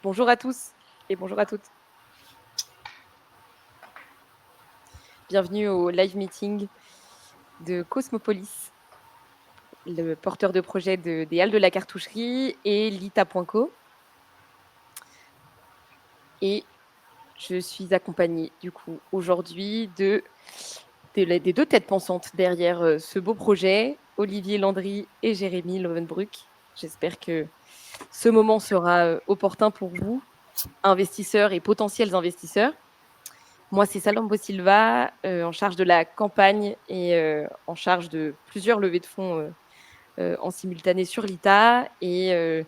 Bonjour à tous et bonjour à toutes. Bienvenue au live meeting de Cosmopolis, le porteur de projet des Halles de la Cartoucherie et Lita.co. Et je suis accompagnée du coup aujourd'hui des deux têtes pensantes derrière ce beau projet, Olivier Landry et Jérémy Lovenbruck. J'espère que ce moment sera opportun pour vous, investisseurs et potentiels investisseurs. Moi, c'est Salombo Silva, en charge de la campagne et en charge de plusieurs levées de fonds en simultané sur l'ITA. Et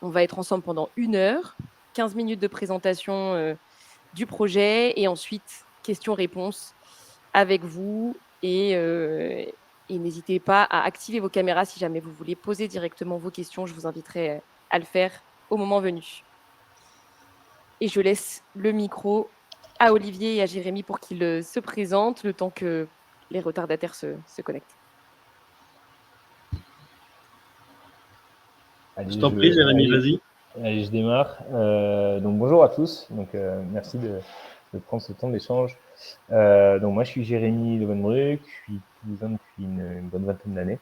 on va être ensemble pendant 1 heure, 15 minutes de présentation du projet et ensuite questions-réponses avec vous. Et n'hésitez pas à activer vos caméras si jamais vous voulez poser directement vos questions. Je vous inviterai à le faire au moment venu. Et je laisse le micro à Olivier et à Jérémy pour qu'ils se présentent le temps que les retardataires se connectent. Allez, Je t'en prie, Jérémy, vas-y. Allez, je démarre. Donc bonjour à tous. Donc merci de prendre ce temps d'échange. Donc moi je suis Jérémy Lovenbruck, je suis toulousain depuis une bonne vingtaine d'années.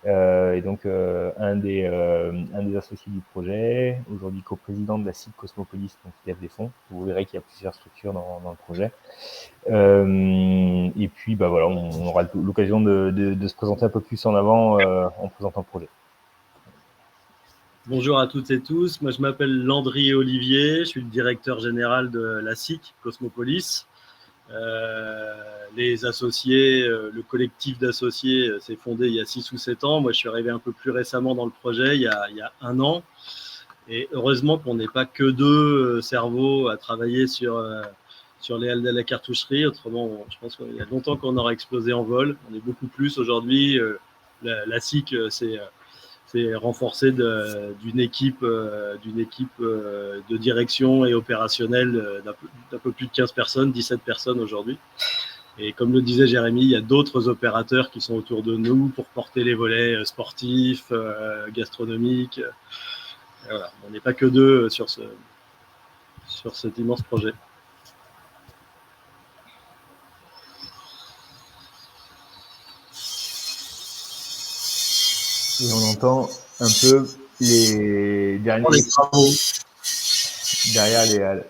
Et donc un des associés du projet, aujourd'hui coprésident de la SIC Cosmopolis, donc qui lève des fonds. Vous verrez qu'il y a plusieurs structures dans le projet. Et puis bah voilà, on aura l'occasion de se présenter un peu plus en avant en présentant le projet. Bonjour à toutes et tous. Moi, je m'appelle Landry Olivier. Je suis le directeur général de la SIC Cosmopolis. Les associés, le collectif d'associés s'est fondé il y a 6 ou 7 ans. Moi, je suis arrivé un peu plus récemment dans le projet, il y a 1 an. Et heureusement qu'on n'est pas que 2 cerveaux à travailler sur les halles de la cartoucherie. Autrement, je pense qu'il y a longtemps qu'on aurait explosé en vol. On est beaucoup plus aujourd'hui. La SIC, c'est renforcé d'une équipe de direction et opérationnelle d'un peu plus de 15 personnes, 17 personnes aujourd'hui. Et comme le disait Jérémy, il y a d'autres opérateurs qui sont autour de nous pour porter les volets sportifs, gastronomiques. Voilà. On n'est pas que 2 sur cet immense projet. Et on entend un peu les derniers travaux derrière les halles.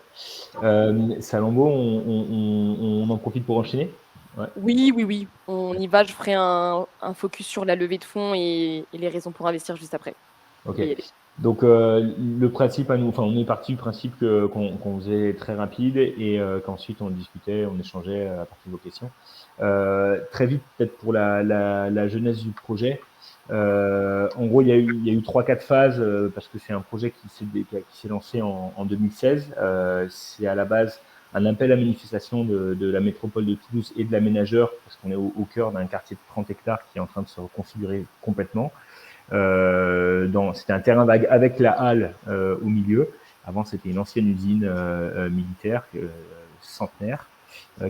Salombo, on en profite pour enchaîner. Ouais. Oui. On y va. Je ferai un focus sur la levée de fonds et les raisons pour investir juste après. Ok. Donc le principe à nous, enfin on est parti du principe qu'on faisait très rapide et qu'ensuite on discutait, on échangeait à partir de vos questions. Très vite peut-être pour la jeunesse du projet. En gros, il y a eu 3-4 phases parce que c'est un projet qui s'est lancé en 2016. C'est à la base un appel à manifestation de la métropole de Toulouse et de l'aménageur parce qu'on est au cœur d'un quartier de 30 hectares qui est en train de se reconfigurer complètement. C'était un terrain vague avec la halle au milieu. Avant, c'était une ancienne usine militaire centenaire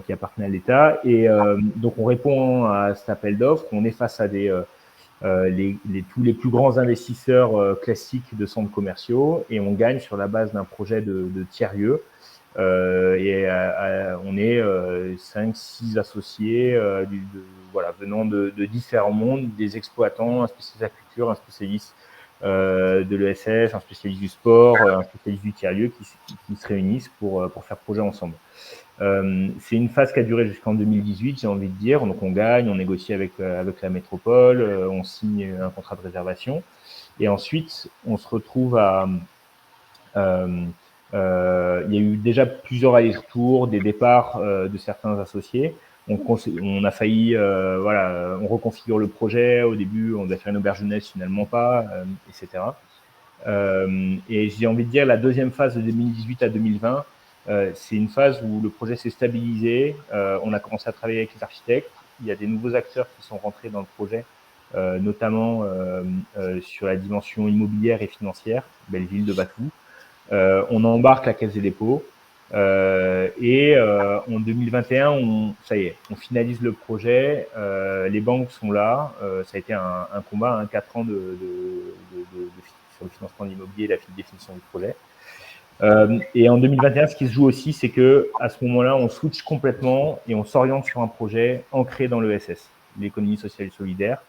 qui appartenait à l'État. Et donc, on répond à cet appel d'offres. On est face à tous les plus grands investisseurs classiques de centres commerciaux et on gagne sur la base d'un projet de tiers-lieu. On est 5-6 associés venant de différents mondes, des exploitants, un spécialiste de la culture, un spécialiste de l'ESS, un spécialiste du sport, un spécialiste du tiers-lieu qui se réunissent pour faire projet ensemble. C'est une phase qui a duré jusqu'en 2018, j'ai envie de dire. Donc on gagne, on négocie avec la métropole, on signe un contrat de réservation. Et ensuite, on se retrouve il y a eu déjà plusieurs allers-retours, des départs de certains associés. On a failli, on reconfigure le projet. Au début, on devait faire une auberge jeunesse, finalement pas, etc. Et j'ai envie de dire la deuxième phase de 2018 à 2020, c'est une phase où le projet s'est stabilisé. On a commencé à travailler avec les architectes. Il y a des nouveaux acteurs qui sont rentrés dans le projet, notamment sur la dimension immobilière et financière, Belleville de Batou. On embarque la Caisse des dépôts en 2021, ça y est, on finalise le projet. Les banques sont là. Ça a été un combat, 4 ans sur le financement de l'immobilier et la définition du projet. Et en 2021, ce qui se joue aussi, c'est qu'à ce moment-là, on switch complètement et on s'oriente sur un projet ancré dans l'ESS, l'économie sociale et solidaire.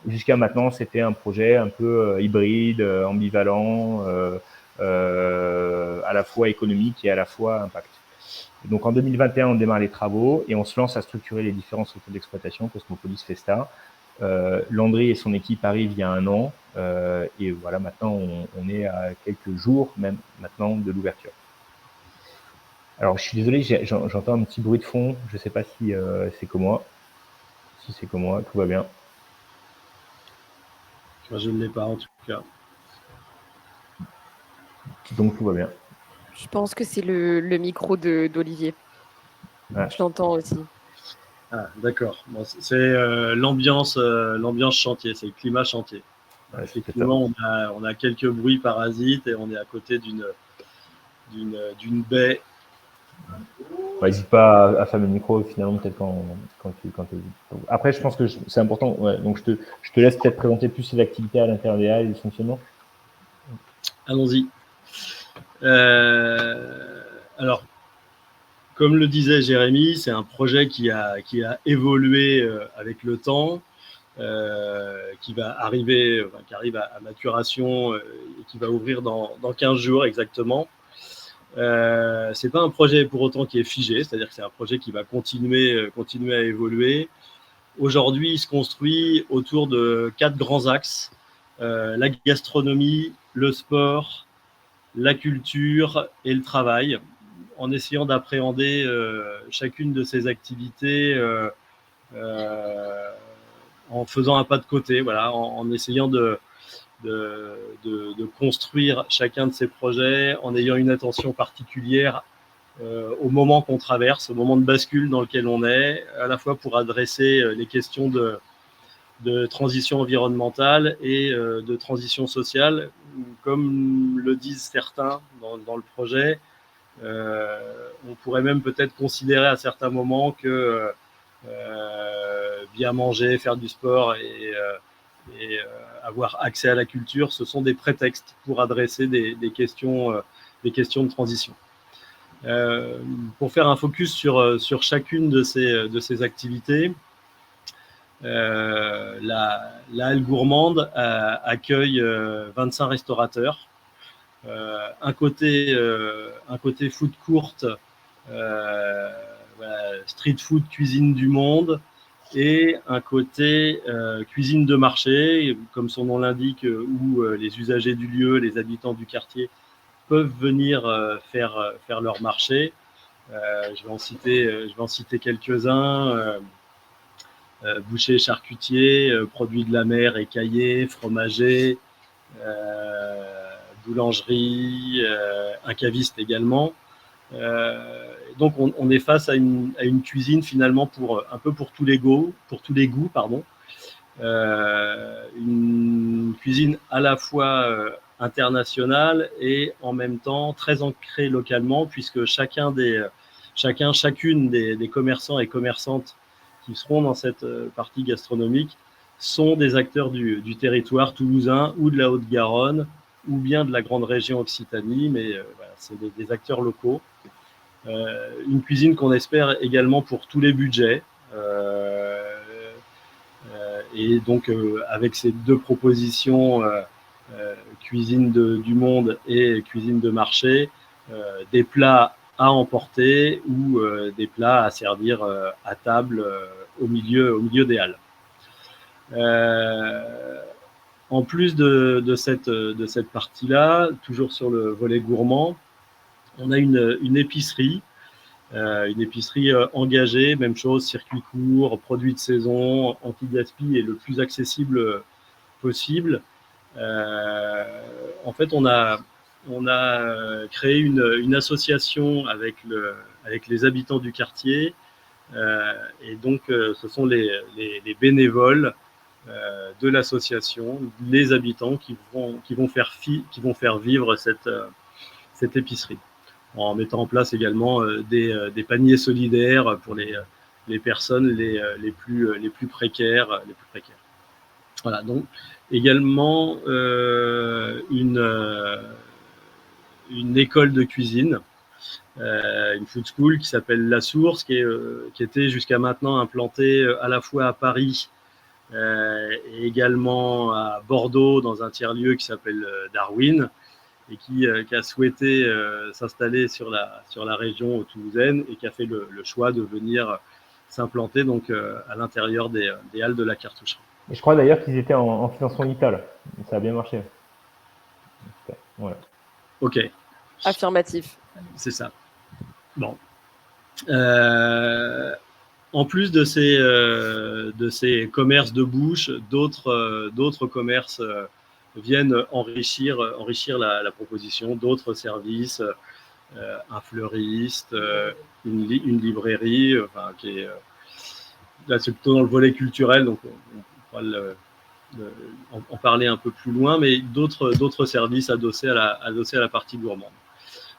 Jusqu'à maintenant, c'était un projet un peu hybride, ambivalent, à la fois économique et à la fois impact. Donc en 2021, on démarre les travaux et on se lance à structurer les différents structures d'exploitation, Cosmopolis, Festa. Landry et son équipe arrivent il y a 1 an et voilà, maintenant on est à quelques jours même maintenant de l'ouverture. Alors je suis désolé, j'entends un petit bruit de fond, je ne sais pas si c'est comme moi. Si c'est comme moi, tout va bien. Enfin, je ne l'ai pas en tout cas. Donc tout va bien. Je pense que c'est le micro d'Olivier. Ah. Je l'entends aussi. Ah, d'accord. Bon, c'est l'ambiance chantier, c'est le climat chantier. Ouais, effectivement, on a quelques bruits parasites et on est à côté d'une baie. N'hésite pas à fermer le micro finalement peut-être quand tu. Après, je pense que c'est important. Ouais, donc je te laisse peut-être présenter plus ces activités à l'intérieur des halles et le fonctionnement. Allons-y. Alors, comme le disait Jérémy, c'est un projet qui a évolué avec le temps, qui arrive à maturation et qui va ouvrir dans 15 jours exactement. C'est pas un projet pour autant qui est figé, c'est-à-dire que c'est un projet qui va continuer à évoluer. Aujourd'hui, il se construit autour de 4 grands axes, la gastronomie, le sport, la culture et le travail, en essayant d'appréhender chacune de ces activités en faisant un pas de côté, voilà, en essayant de construire chacun de ces projets, en ayant une attention particulière au moment qu'on traverse, au moment de bascule dans lequel on est, à la fois pour adresser les questions de transition environnementale et de transition sociale. Comme le disent certains dans le projet, on pourrait même peut-être considérer à certains moments que bien manger, faire du sport et avoir accès à la culture, ce sont des prétextes pour adresser des questions de transition. Pour faire un focus sur chacune de ces activités, la halle gourmande accueille 25 restaurateurs. Un côté food court, street food, cuisine du monde, et un côté cuisine de marché, comme son nom l'indique, où les usagers du lieu, les habitants du quartier peuvent venir faire leur marché. Je vais en citer quelques-uns. Boucher, charcutier, produits de la mer, écaillés, fromager, boulangerie, un caviste également. Donc on est face à une cuisine finalement un peu pour tous les goûts, pardon. Une cuisine à la fois internationale et en même temps très ancrée localement, puisque chacune des commerçants et commerçantes qui seront dans cette partie gastronomique sont des acteurs du territoire toulousain ou de la Haute-Garonne ou bien de la grande région Occitanie, mais voilà, c'est des acteurs locaux. Une cuisine qu'on espère également pour tous les budgets. Et donc, avec ces deux propositions, cuisine du monde et cuisine de marché, des plats à emporter ou des plats à servir à table au milieu des halles. En plus de cette partie-là, toujours sur le volet gourmand, on a une épicerie engagée, même chose, circuit court, produits de saison, anti-gaspi et le plus accessible possible. En fait, on a créé une association avec les habitants du quartier, et donc ce sont les bénévoles de l'association, les habitants qui vont faire vivre cette épicerie, en mettant en place également des paniers solidaires pour les personnes les plus précaires. Voilà, donc également une une école de cuisine, une food school qui s'appelle La Source, qui était jusqu'à maintenant implantée à la fois à Paris et également à Bordeaux dans un tiers-lieu qui s'appelle Darwin, et qui a souhaité s'installer sur la région toulousaine et qui a fait le choix de venir s'implanter donc à l'intérieur des halles de la cartoucherie. Et je crois d'ailleurs qu'ils étaient en financement vital. Ça a bien marché. Voilà. Ok. Affirmatif. C'est ça. Bon. En plus de ces commerces de bouche, d'autres commerces viennent enrichir la proposition, d'autres services, un fleuriste, une librairie, enfin, qui est là c'est plutôt dans le volet culturel, donc on pourra en parler un peu plus loin, mais d'autres services adossés à la partie gourmande.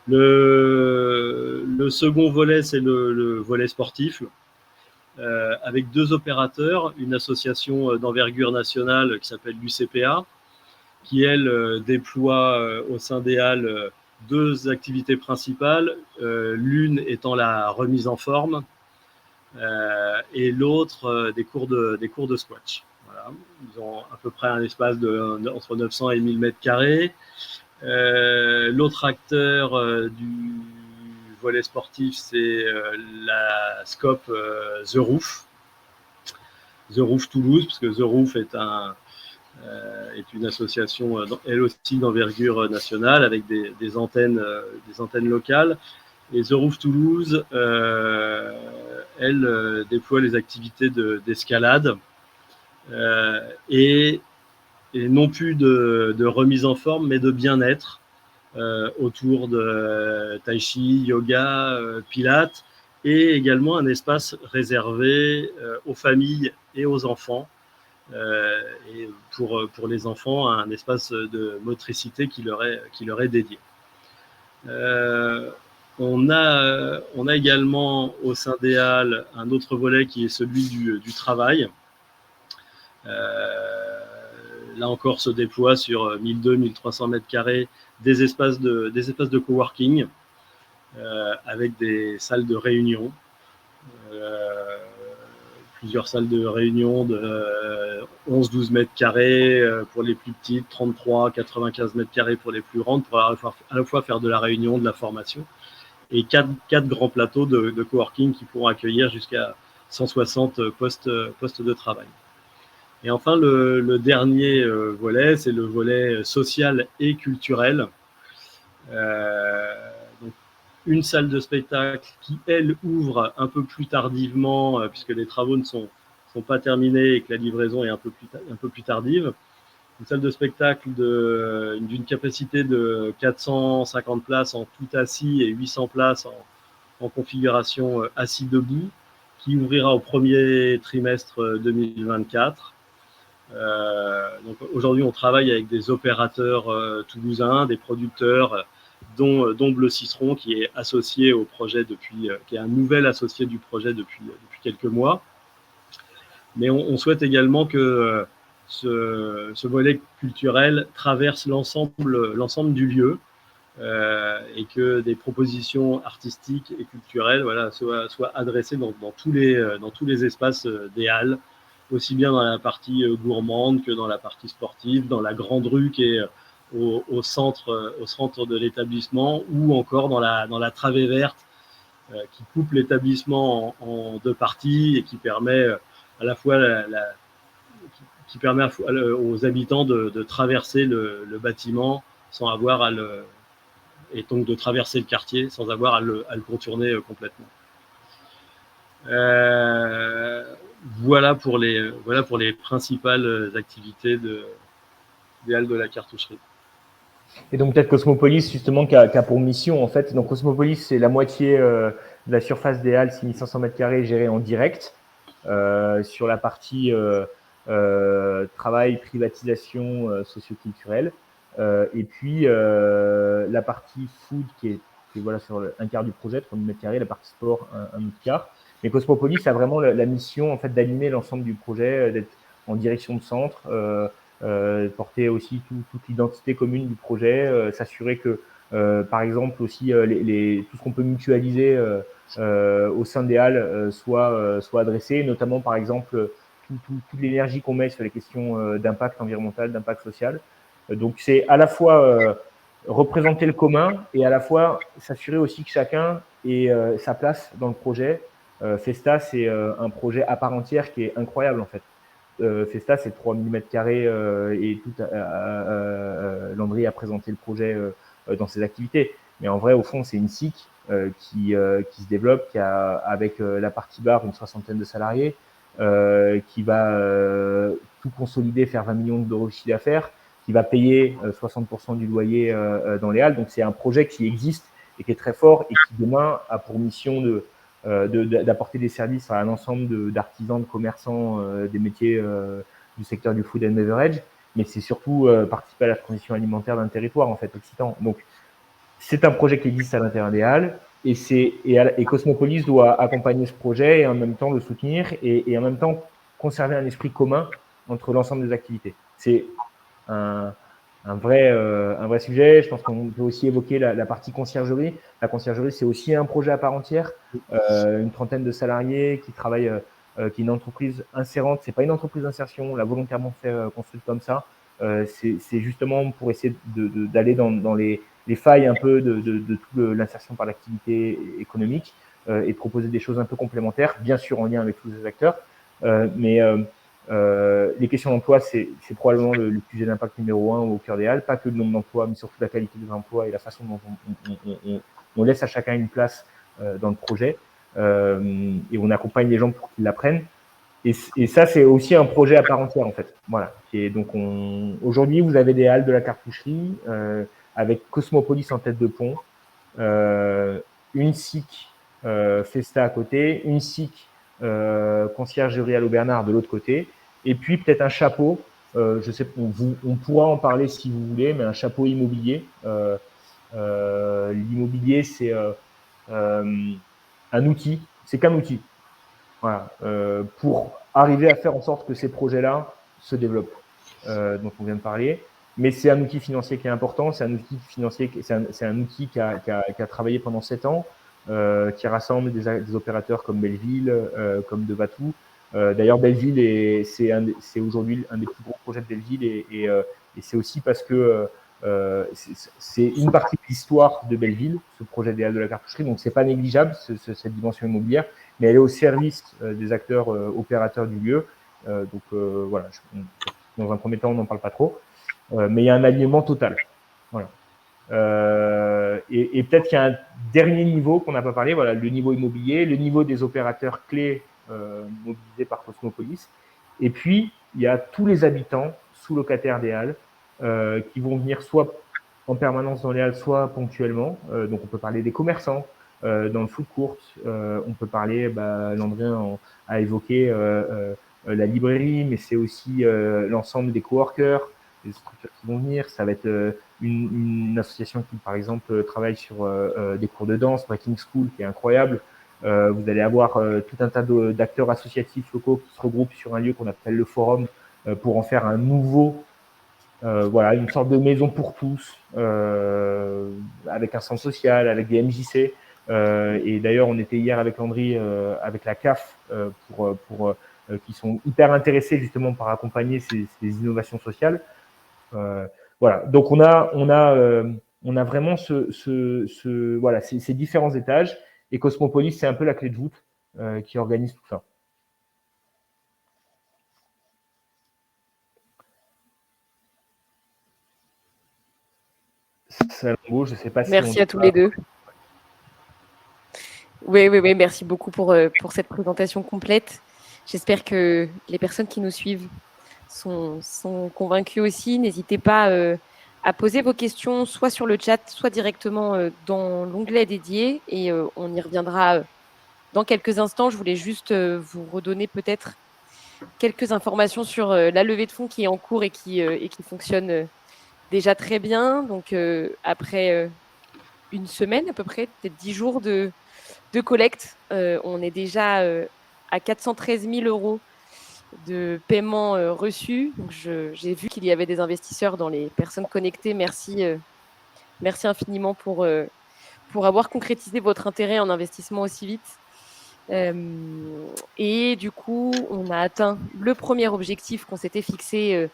Le second volet, c'est le volet sportif, avec deux opérateurs, une association d'envergure nationale qui s'appelle l'UCPA, qui, elle, déploie au sein des halles deux activités principales, l'une étant la remise en forme et l'autre des cours de squash. Voilà. Ils ont à peu près un espace entre 900 et 1000 mètres carrés. L'autre acteur du volet sportif, c'est la SCOP The Roof. The Roof Toulouse, parce que The Roof est une association, elle aussi d'envergure nationale, avec des antennes locales. Et The Roof Toulouse, elle déploie les activités d'escalade et non plus de remise en forme, mais de bien-être autour de tai chi, yoga, pilates, et également un espace réservé aux familles et aux enfants. Et pour les enfants, un espace de motricité qui leur est dédié. On a également au sein des halles un autre volet qui est celui du travail. Là encore se déploient sur 1200-1300 mètres carrés des espaces de coworking avec des salles de réunion. Plusieurs salles de réunion de 11-12 mètres carrés pour les plus petites, 33-95 mètres carrés pour les plus grandes, pour à la fois faire de la réunion, de la formation, et quatre grands plateaux de coworking qui pourront accueillir jusqu'à 160 postes de travail. Et enfin, le dernier volet, c'est le volet social et culturel. Donc, une salle de spectacle qui, elle, ouvre un peu plus tardivement, puisque les travaux ne sont pas terminés et que la livraison est un peu plus tardive. Une salle de spectacle d'une capacité de 450 places en tout assis et 800 places en configuration assis-debout, qui ouvrira au premier trimestre 2024. Donc aujourd'hui, on travaille avec des opérateurs toulousains, des producteurs, dont Bleu Citron, qui est associé au projet qui est un nouvel associé du projet depuis quelques mois. Mais on souhaite également que ce volet culturel traverse l'ensemble du lieu et que des propositions artistiques et culturelles soient adressées dans tous les espaces des halles, aussi bien dans la partie gourmande que dans la partie sportive, dans la grande rue qui est au centre de l'établissement, ou encore dans la travée verte qui coupe l'établissement en deux parties et qui permet à la fois aux habitants de traverser le bâtiment sans avoir et donc de traverser le quartier sans avoir à le contourner complètement. Voilà pour les principales activités des halles de la cartoucherie. Et donc peut-être Cosmopolis justement qui a pour mission en fait, donc Cosmopolis c'est la moitié de la surface des halles, 6500 m² gérée en direct sur la partie travail, privatisation socioculturelle et puis la partie food qui est voilà sur un quart du projet, 30 m², la partie sport un autre quart. Mais Cosmopolis a vraiment la mission en fait d'animer l'ensemble du projet, d'être en direction de centre. Porter aussi toute l'identité commune du projet, s'assurer que par exemple aussi tout ce qu'on peut mutualiser au sein des halles soit adressé, notamment par exemple toute l'énergie qu'on met sur les questions d'impact environnemental, d'impact social. Donc c'est à la fois représenter le commun et à la fois s'assurer aussi que chacun ait sa place dans le projet. Festa, c'est un projet à part entière qui est incroyable en fait. Festa, c'est 3000 m² et tout. Landry a présenté le projet dans ses activités. Mais en vrai, au fond, c'est une SIC qui se développe, qui a avec la partie bar une 60aine de salariés, qui va tout consolider, faire 20 millions d'euros de chiffre d'affaires, qui va payer 60% du loyer dans les halles. Donc c'est un projet qui existe et qui est très fort et qui demain a pour mission d'apporter des services à un ensemble d'artisans, de commerçants, des métiers du secteur du food and beverage, mais c'est surtout participer à la transition alimentaire d'un territoire en fait occitan. Donc c'est un projet qui existe à l'intérieur des halles et Cosmopolis doit accompagner ce projet et en même temps le soutenir et en même temps conserver un esprit commun entre l'ensemble des activités. C'est un vrai sujet. Je pense qu'on peut aussi évoquer la partie conciergerie. La conciergerie, c'est aussi un projet à part entière. Une 30aine de salariés qui travaillent, qui est une entreprise insérante. C'est pas une entreprise d'insertion. On l'a volontairement fait construire comme ça. C'est justement pour essayer d'aller dans les failles un peu de toute l'insertion par l'activité économique et de proposer des choses un peu complémentaires, bien sûr en lien avec tous les acteurs. Mais les questions d'emploi, c'est probablement le sujet d'impact numéro 1 au cœur des halles, pas que le nombre d'emplois, mais surtout la qualité des emplois et la façon dont on laisse à chacun une place dans le projet et on accompagne les gens pour qu'ils l'apprennent. Et ça, c'est aussi un projet à part entière, en fait. Voilà. Et donc, aujourd'hui, vous avez des halles de la cartoucherie avec Cosmopolis en tête de pont, une SIC Festa à côté, une SIC conciergerie à Bernard de l'autre côté, et puis peut-être un chapeau. Je sais, on pourra en parler si vous voulez, mais un chapeau immobilier. L'immobilier, c'est un outil. C'est qu'un outil. Voilà, pour arriver à faire en sorte que ces projets-là se développent, dont on vient de parler. Mais c'est un outil financier qui est important, c'est un outil financier, c'est un outil qui a travaillé pendant 7 ans, qui rassemble des opérateurs comme Belleville, comme Devatou. D'ailleurs, Belleville, c'est aujourd'hui un des plus gros projets de Belleville et c'est aussi parce que c'est une partie de l'histoire de Belleville, ce projet des halles de la cartoucherie, donc c'est pas négligeable cette dimension immobilière, mais elle est au service des acteurs opérateurs du lieu. Donc voilà, dans un premier temps, on n'en parle pas trop, mais il y a un alignement total. Voilà. Et peut-être qu'il y a un dernier niveau qu'on n'a pas parlé, voilà, le niveau immobilier, le niveau des opérateurs clés mobilisés par Cosmopolis. Et puis, il y a tous les habitants sous-locataires des halles qui vont venir soit en permanence dans les halles, soit ponctuellement. Donc, on peut parler des commerçants dans le food court. On peut parler, Landry a évoqué la librairie, mais c'est aussi l'ensemble des coworkers, des structures qui vont venir. Ça va être une association qui, par exemple, travaille sur des cours de danse, Breaking School, qui est incroyable. Vous allez avoir tout un tas d'acteurs associatifs locaux qui se regroupent sur un lieu qu'on appelle le Forum pour en faire un nouveau, voilà, une sorte de maison pour tous, avec un centre social, avec des MJC. Et d'ailleurs, on était hier avec Landry, avec la CAF, qui sont hyper intéressés justement par accompagner ces innovations sociales. Voilà. Donc on a vraiment voilà, ces différents étages. Et Cosmopolis, c'est un peu la clé de voûte qui organise tout ça. Salombo, je sais pas si merci à tous les deux. Oui, merci beaucoup pour cette présentation complète. J'espère que les personnes qui nous suivent sont convaincues aussi. N'hésitez pas à poser vos questions soit sur le chat, soit directement dans l'onglet dédié et on y reviendra dans quelques instants. Je voulais juste vous redonner peut-être quelques informations sur la levée de fonds qui est en cours et qui fonctionne déjà très bien. Donc, après une semaine à peu près, peut-être 10 jours de collecte, on est déjà à 413 000 € de paiement reçus. Donc, j'ai vu qu'il y avait des investisseurs dans les personnes connectées. Merci Merci infiniment pour avoir concrétisé votre intérêt en investissement aussi vite. Et du coup, on a atteint le premier objectif qu'on s'était fixé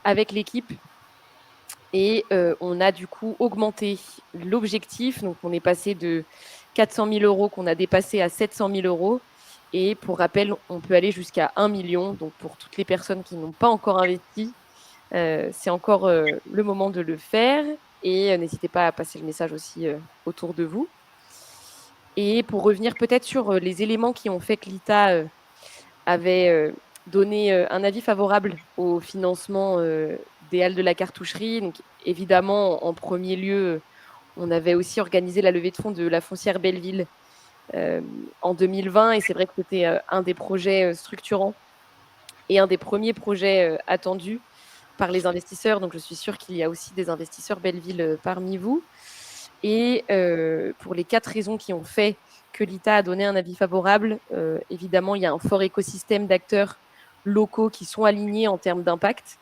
avec l'équipe. Et on a du coup augmenté l'objectif. Donc, on est passé de 400 000 euros qu'on a dépassé à 700 000 euros. Et pour rappel, on peut aller jusqu'à 1 million. Donc, pour toutes les personnes qui n'ont pas encore investi, c'est encore le moment de le faire. Et n'hésitez pas à passer le message aussi autour de vous. Et pour revenir peut-être sur les éléments qui ont fait que l'ITA avait donné un avis favorable au financement des Halles de la Cartoucherie. Donc, évidemment, en premier lieu, on avait aussi organisé la levée de fonds de la foncière Belleville en 2020. Et c'est vrai que c'était un des projets structurants et un des premiers projets attendus par les investisseurs. Donc, je suis sûre qu'il y a aussi des investisseurs Belleville parmi vous. Et pour les 4 raisons qui ont fait que l'ITA a donné un avis favorable, évidemment, il y a un fort écosystème d'acteurs locaux qui sont alignés en termes d'impact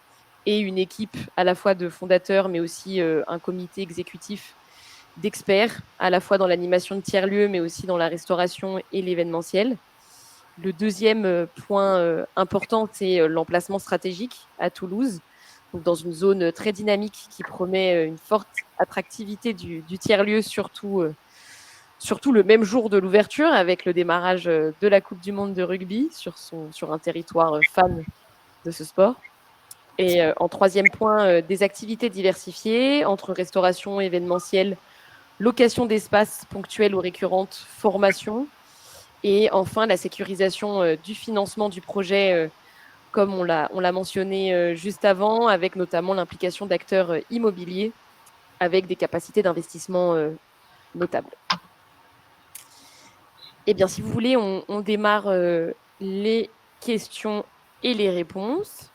et une équipe à la fois de fondateurs, mais aussi un comité exécutif d'experts, à la fois dans l'animation de tiers-lieux, mais aussi dans la restauration et l'événementiel. Le deuxième point important, c'est l'emplacement stratégique à Toulouse, donc dans une zone très dynamique qui promet une forte attractivité du tiers-lieu, surtout le même jour de l'ouverture, avec le démarrage de la Coupe du Monde de rugby sur un territoire fan de ce sport. Et en troisième point, des activités diversifiées entre restauration, événementiel, location d'espaces ponctuels ou récurrentes, formation. Et enfin, la sécurisation du financement du projet, comme on l'a mentionné juste avant, avec notamment l'implication d'acteurs immobiliers avec des capacités d'investissement notables. Eh bien, si vous voulez, on démarre les questions et les réponses.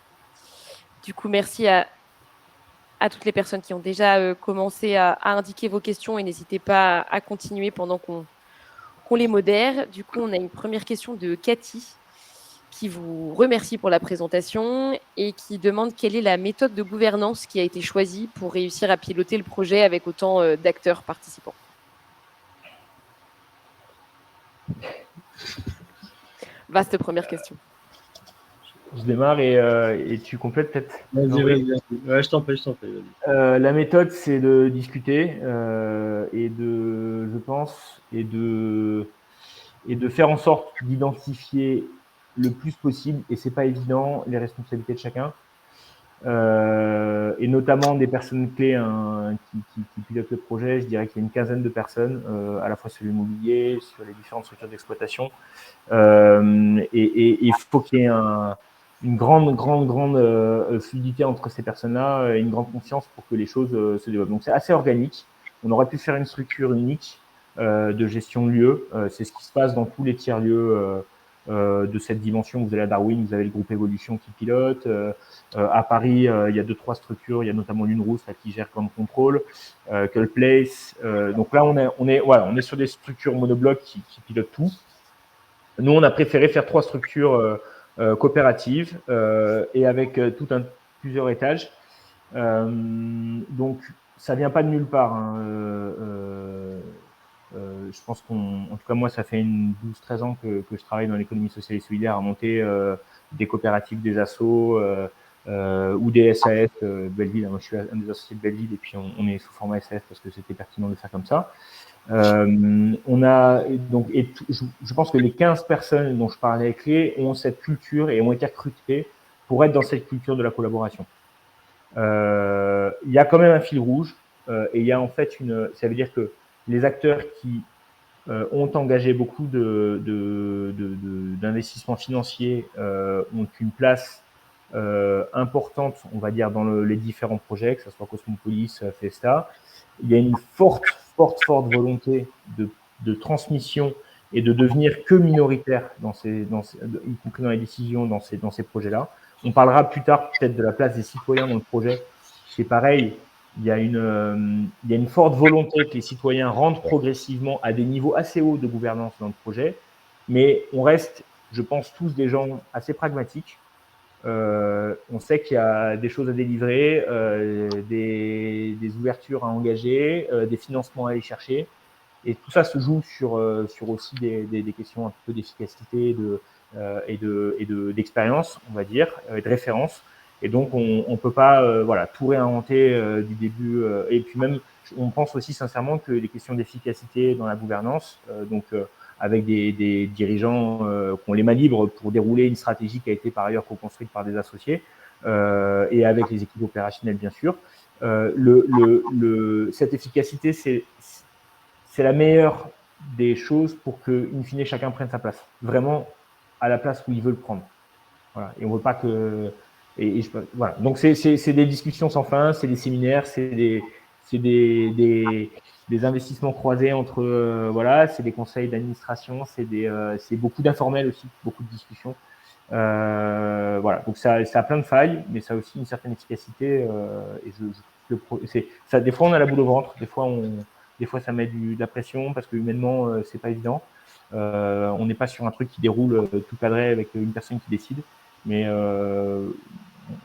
Du coup, merci à toutes les personnes qui ont déjà commencé à indiquer vos questions et n'hésitez pas à continuer pendant qu'on les modère. Du coup, on a une première question de Cathy qui vous remercie pour la présentation et qui demande quelle est la méthode de gouvernance qui a été choisie pour réussir à piloter le projet avec autant d'acteurs participants. Vaste première question. Je démarre et tu complètes peut-être. Vas-y. Ouais, je t'en prie. La méthode, c'est de discuter et je pense, et de faire en sorte d'identifier le plus possible, et c'est pas évident, les responsabilités de chacun, et notamment des personnes clés qui pilotent le projet. Je dirais qu'il y a une quinzaine de personnes, à la fois sur l'immobilier, sur les différentes structures d'exploitation, et il faut qu'il y ait une grande fluidité entre ces personnes-là et une grande confiance pour que les choses se développent. Donc c'est assez organique. On aurait pu faire une structure unique de gestion de lieux. C'est ce qui se passe dans tous les tiers-lieux de cette dimension. Vous allez à Darwin, vous avez le groupe Évolution qui pilote. À Paris, il y a 2-3 structures. Il y a notamment l'Une Rousse qui gère comme contrôle, Cull Place. Donc là, on est sur des structures monoblocs qui pilotent tout. Nous, on a préféré faire 3 structures coopératives et avec plusieurs étages. Donc, ça vient pas de nulle part. Je pense en tout cas, moi, ça fait 12-13 ans que je travaille dans l'économie sociale et solidaire à monter des coopératives, des assos ou des SAS. Belleville, moi, je suis un des associés de Belleville et puis on est sous format SAS parce que c'était pertinent de faire comme ça. On a donc, je pense que les 15 personnes dont je parlais clés ont cette culture et ont été recrutées pour être dans cette culture de la collaboration. Il y a quand même un fil rouge et il y a en fait ça veut dire que les acteurs qui ont engagé beaucoup d'investissements financiers ont une place importante, on va dire, dans les différents projets, que ce soit Cosmopolis, Festa. Il y a une forte volonté de transmission et de devenir que minoritaire y compris dans les décisions dans ces projets-là. On parlera plus tard peut-être de la place des citoyens dans le projet. C'est pareil, il y a une forte volonté que les citoyens rentrent progressivement à des niveaux assez hauts de gouvernance dans le projet, mais on reste, je pense, tous des gens assez pragmatiques. On sait qu'il y a des choses à délivrer, des des ouvertures à engager, des financements à aller chercher. Et tout ça se joue sur aussi des questions un peu d'efficacité d'expérience, on va dire, et de référence. Et donc, on ne peut pas tout réinventer du début. Et puis même, on pense aussi sincèrement que les questions d'efficacité dans la gouvernance, avec des dirigeants qui ont les mains libres pour dérouler une stratégie qui a été par ailleurs co-construite par des associés, et avec les équipes opérationnelles, bien sûr. Cette efficacité, c'est la meilleure des choses pour que, in fine, chacun prenne sa place. Vraiment à la place où il veut le prendre. Voilà. Et on ne veut pas que… voilà. Donc, c'est des discussions sans fin, c'est des séminaires, c'est des investissements croisés entre… c'est des conseils d'administration, c'est beaucoup d'informels aussi, beaucoup de discussions. Voilà. Donc, ça a plein de failles, mais ça a aussi une certaine efficacité. Des fois, on a la boule au ventre, des fois, ça met de la pression parce que humainement, c'est pas évident. On n'est pas sur un truc qui déroule tout cadré avec une personne qui décide. Mais en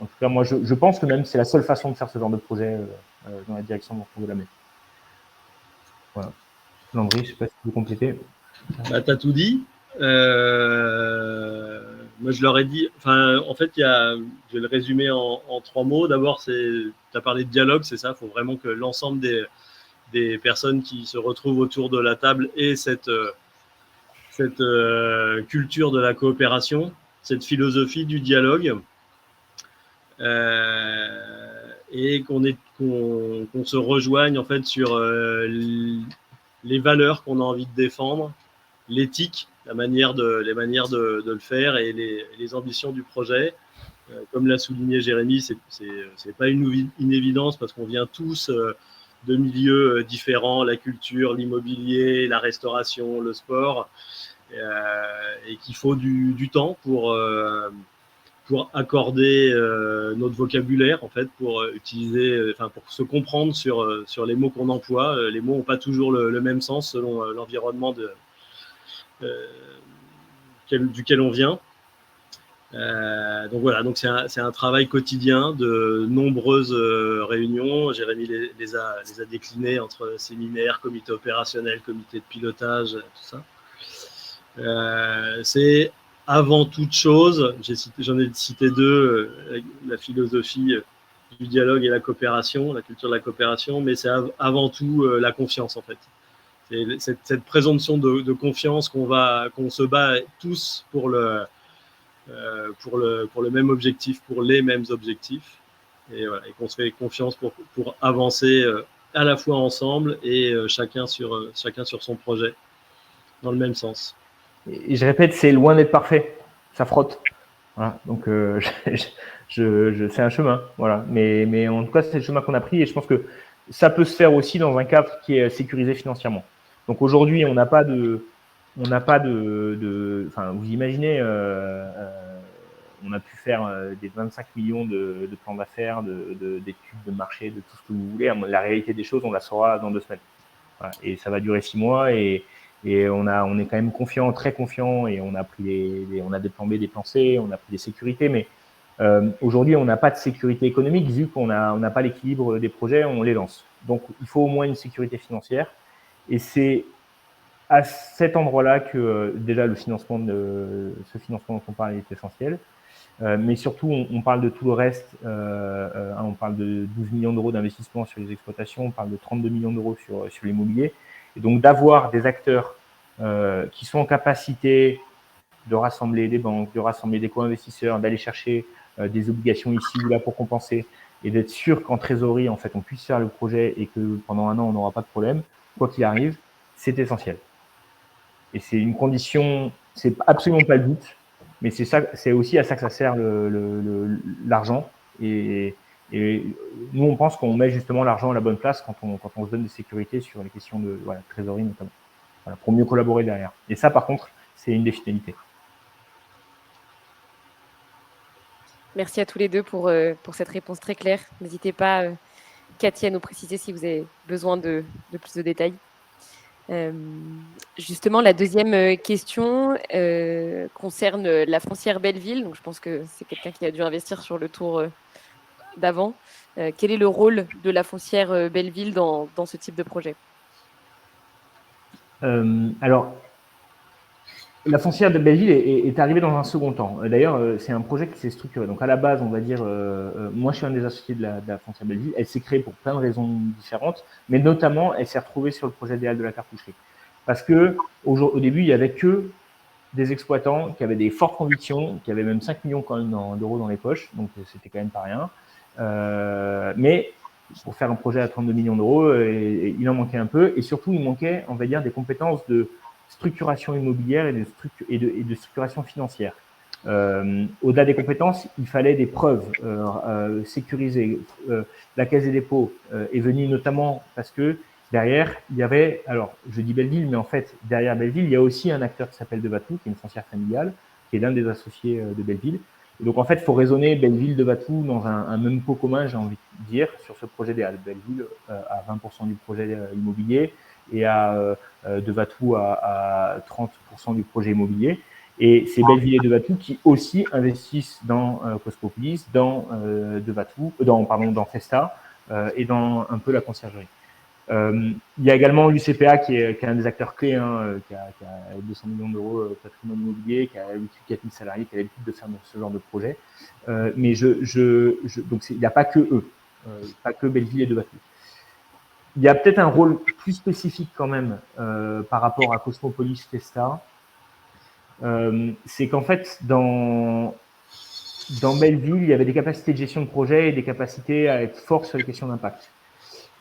tout cas, moi, je pense que même c'est la seule façon de faire ce genre de projet dans la direction dont on veut la mettre. Voilà. Landry, je ne sais pas si tu veux compléter. Tu as tout dit. Moi, je leur ai dit, en fait, je vais le résumer en 3 mots. D'abord, tu as parlé de dialogue, c'est ça. Il faut vraiment que l'ensemble des personnes qui se retrouvent autour de la table aient cette culture de la coopération, cette philosophie du dialogue, et qu'on se rejoigne en fait sur les valeurs qu'on a envie de défendre, l'éthique, les manières de le faire et les ambitions du projet. Comme l'a souligné Jérémy, c'est pas une évidence parce qu'on vient tous de milieux différents, la culture, l'immobilier, la restauration, le sport, et qu'il faut du temps pour accorder notre vocabulaire, en fait, pour utiliser, pour se comprendre sur les mots qu'on emploie. Les mots n'ont pas toujours le même sens selon l'environnement duquel on vient. Donc voilà, donc c'est un travail quotidien de nombreuses réunions. Jérémy les a déclinées entre séminaires, comités opérationnels, comités de pilotage, tout ça. C'est avant toute chose, j'en ai cité 2, la philosophie du dialogue et la coopération, la culture de la coopération, mais c'est avant tout la confiance en fait. C'est cette présomption de confiance qu'on se bat tous pour le même objectif, pour les mêmes objectifs, et voilà, et qu'on se fait confiance pour avancer à la fois ensemble et chacun sur son projet dans le même sens. Et je répète, c'est loin d'être parfait, ça frotte. Voilà, donc c'est un chemin, voilà. Mais en tout cas, c'est le chemin qu'on a pris et je pense que ça peut se faire aussi dans un cadre qui est sécurisé financièrement. Donc aujourd'hui, on n'a pas de, enfin, vous imaginez, on a pu faire des 25 millions de plans d'affaires, d'études de marché, de tout ce que vous voulez. La réalité des choses, on la saura dans 2 semaines. Voilà. Et ça va durer 6 mois et on est quand même confiant, très confiant, et on a pris on a des plans B, des plans C, on a pris des sécurités, mais aujourd'hui, on n'a pas de sécurité économique vu qu'on n'a pas l'équilibre des projets, on les lance. Donc, il faut au moins une sécurité financière, et c'est à cet endroit-là que déjà ce financement dont on parle est essentiel. Mais surtout, on parle de tout le reste. On parle de 12 millions d'euros d'investissement sur les exploitations, on parle de 32 millions d'euros sur l'immobilier. Et donc, d'avoir des acteurs qui sont en capacité de rassembler des banques, de rassembler des co-investisseurs, d'aller chercher des obligations ici ou là pour compenser, et d'être sûr qu'en trésorerie, en fait, on puisse faire le projet et que pendant 1 an, on n'aura pas de problème, quoi qu'il arrive, c'est essentiel. Et c'est une condition, c'est absolument pas le but, mais c'est aussi à ça que ça sert l'argent. Et nous, on pense qu'on met justement l'argent à la bonne place quand on se donne des sécurités sur les questions de trésorerie notamment, voilà, pour mieux collaborer derrière. Et ça, par contre, c'est une des finalités. Merci à tous les deux pour cette réponse très claire. N'hésitez pas, Cathy, à nous préciser si vous avez besoin de plus de détails. Justement, la deuxième question concerne la foncière Belleville. Donc, je pense que c'est quelqu'un qui a dû investir sur le tour d'avant. Quel est le rôle de la foncière Belleville dans ce type de projet? Alors, la foncière de Belleville est arrivée dans un second temps. D'ailleurs, c'est un projet qui s'est structuré. Donc, à la base, on va dire, moi, je suis un des associés de la foncière Belleville. Elle s'est créée pour plein de raisons différentes, mais notamment, elle s'est retrouvée sur le projet idéal de la cartoucherie. Parce que au début, il y avait que des exploitants qui avaient des fortes convictions, qui avaient même 5 millions quand même d'euros dans les poches, donc c'était quand même pas rien. Mais pour faire un projet à 32 millions d'euros, il en manquait un peu, et surtout, il manquait, on va dire, des compétences de structuration immobilière et de structuration financière. Au-delà des compétences, il fallait des preuves sécurisées. La Caisse des dépôts est venue notamment parce que derrière, il y avait, alors je dis Belleville, mais en fait, derrière Belleville, il y a aussi un acteur qui s'appelle Devatou, qui est une foncière familiale, qui est l'un des associés de Belleville. Et donc en fait, il faut raisonner Belleville, Devatou dans un même pot commun, j'ai envie de dire, sur ce projet des Halles. Belleville à 20% du projet immobilier et à Devatou à 30% du projet immobilier. Et c'est Belleville et Devatou qui aussi investissent dans Cosmopolis, dans Devatou, dans Festa et dans un peu la conciergerie. Il y a également l'UCPA qui est un des acteurs clés, qui a 200 millions d'euros de patrimoine immobilier, qui a 4 000 salariés, qui a l'habitude de faire ce genre de projet. Mais donc il n'y a pas que eux, pas que Belleville et Devatou. Il y a peut-être un rôle plus spécifique quand même par rapport à Cosmopolis Festa. C'est qu'en fait, dans Belleville, il y avait des capacités de gestion de projet et des capacités à être fort sur les questions d'impact.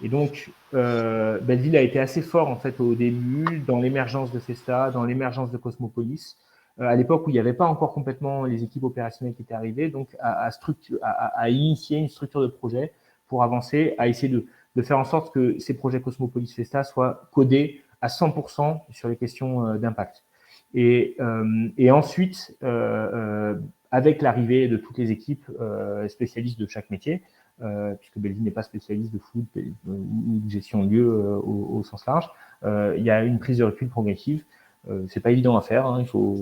Et donc, Belleville a été assez fort en fait au début dans l'émergence de Festa, dans l'émergence de Cosmopolis, à l'époque où il n'y avait pas encore complètement les équipes opérationnelles qui étaient arrivées, donc à initier une structure de projet pour avancer, à essayer de faire en sorte que ces projets Cosmopolis Festa soient codés à 100% sur les questions d'impact. Et ensuite, avec l'arrivée de toutes les équipes spécialistes de chaque métier, puisque Belleville n'est pas spécialiste de food ou de gestion de lieu au sens large, il y a une prise de recul progressive. C'est pas évident à faire, il faut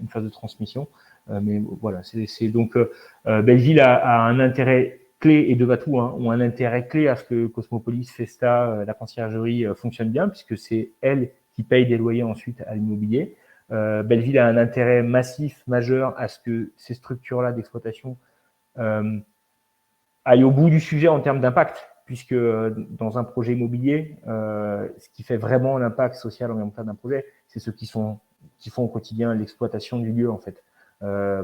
une phase de transmission, mais voilà, c'est donc Belleville a un intérêt clé et Devatou ont un intérêt clé à ce que Cosmopolis, Festa, la conciergerie fonctionne bien, puisque c'est elle qui paye des loyers ensuite à l'immobilier. Belleville a un intérêt massif, majeur à ce que ces structures-là d'exploitation aillent au bout du sujet en termes d'impact, puisque dans un projet immobilier, ce qui fait vraiment l'impact social environnemental d'un projet, c'est ceux qui font au quotidien l'exploitation du lieu en fait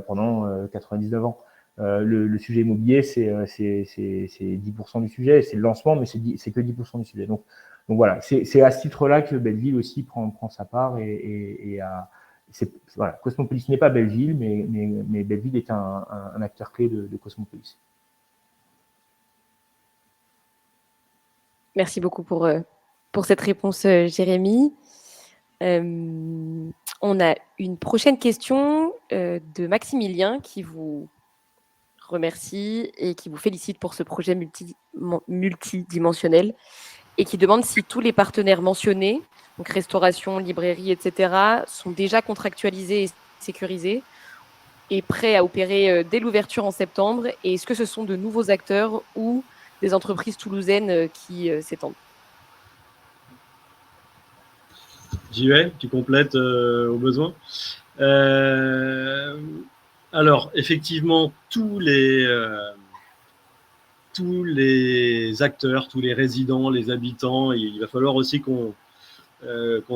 pendant 99 ans. Le sujet immobilier, c'est 10% du sujet, c'est le lancement, mais c'est que 10% du sujet. Donc voilà, c'est à ce titre-là que Belleville aussi prend sa part voilà, Cosmopolis n'est pas Belleville, mais Belleville est un acteur clé de Cosmopolis. Merci beaucoup pour cette réponse, Jérémy. On a une prochaine question de Maximilien qui vous remercie et qui vous félicite pour ce projet multidimensionnel et qui demande si tous les partenaires mentionnés, donc restauration, librairie, etc., sont déjà contractualisés et sécurisés et prêts à opérer dès l'ouverture en septembre. Et est-ce que ce sont de nouveaux acteurs ou des entreprises toulousaines qui s'étendent? J'y vais, tu complètes au besoin. Alors, effectivement, tous les acteurs, tous les résidents, les habitants, il va falloir aussi qu'on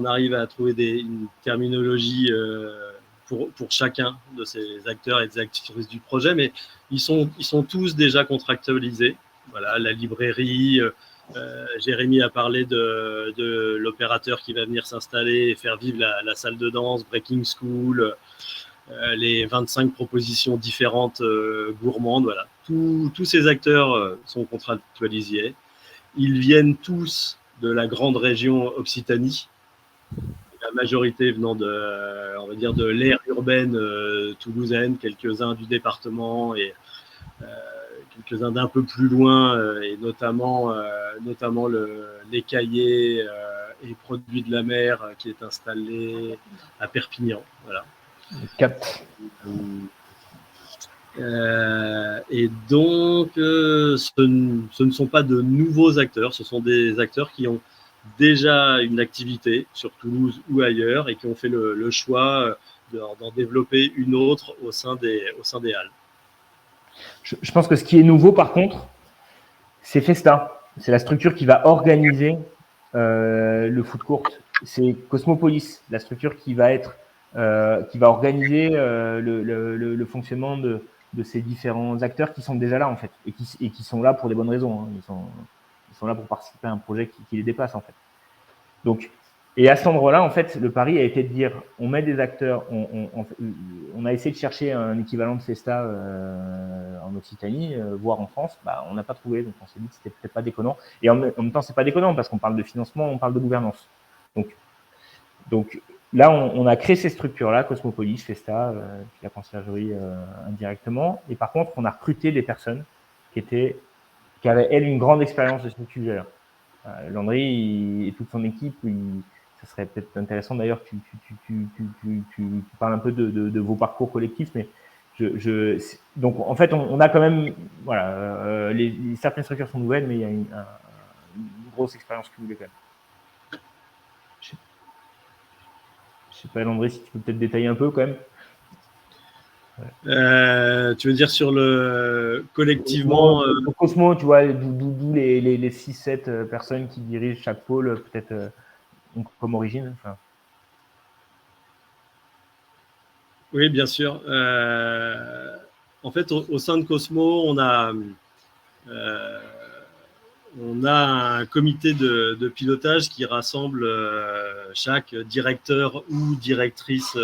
arrive à trouver une terminologie pour chacun de ces acteurs et des actrices du projet, mais ils sont tous déjà contractualisés. Voilà, la librairie, Jérémy a parlé de l'opérateur qui va venir s'installer et faire vivre la salle de danse, Breaking School, les 25 propositions différentes gourmandes. Voilà. Tous ces acteurs sont contractualisés. Ils viennent tous de la grande région Occitanie, la majorité venant on va dire, de l'aire urbaine toulousaine, quelques-uns du département et quelques-uns d'un peu plus loin, et notamment les cahiers et produits de la mer qui est installé à Perpignan. Voilà. Cap. Et donc, ce ne sont pas de nouveaux acteurs, ce sont des acteurs qui ont déjà une activité sur Toulouse ou ailleurs et qui ont fait le choix d'en développer une autre au sein des halles. Je pense que ce qui est nouveau, par contre, c'est Festa. C'est la structure qui va organiser le foot court. C'est Cosmopolis, la structure qui va organiser le fonctionnement de ces différents acteurs qui sont déjà là, en fait, et qui sont là pour des bonnes raisons. Hein. Ils sont là pour participer à un projet qui les dépasse, en fait. Donc, et à cet endroit-là, en fait, le pari a été de dire, on met des acteurs, on a essayé de chercher un équivalent de Festa en Occitanie, voire en France, on n'a pas trouvé, donc on s'est dit que c'était peut-être pas déconnant. Et en même temps, c'est pas déconnant parce qu'on parle de financement, on parle de gouvernance. Donc là, on a créé ces structures-là, Cosmopolis, Festa, puis la conciergerie indirectement. Et par contre, on a recruté des personnes qui avaient, elles, une grande expérience de ce sujet-là. Landry et toute son équipe, ça serait peut-être intéressant d'ailleurs que tu parles un peu de vos parcours collectifs, mais donc en fait on a quand même certaines structures sont nouvelles, mais il y a une grosse expérience cumulée quand même. Je sais pas, Landry, si tu peux peut-être détailler un peu quand même. Tu veux dire sur le collectivement Cosmo, tu vois, d'où les 6-7 personnes qui dirigent chaque pôle, peut-être comme origine. Enfin. Oui, bien sûr. En fait, au sein de Cosmo, on a un comité de pilotage qui rassemble chaque directeur ou directrice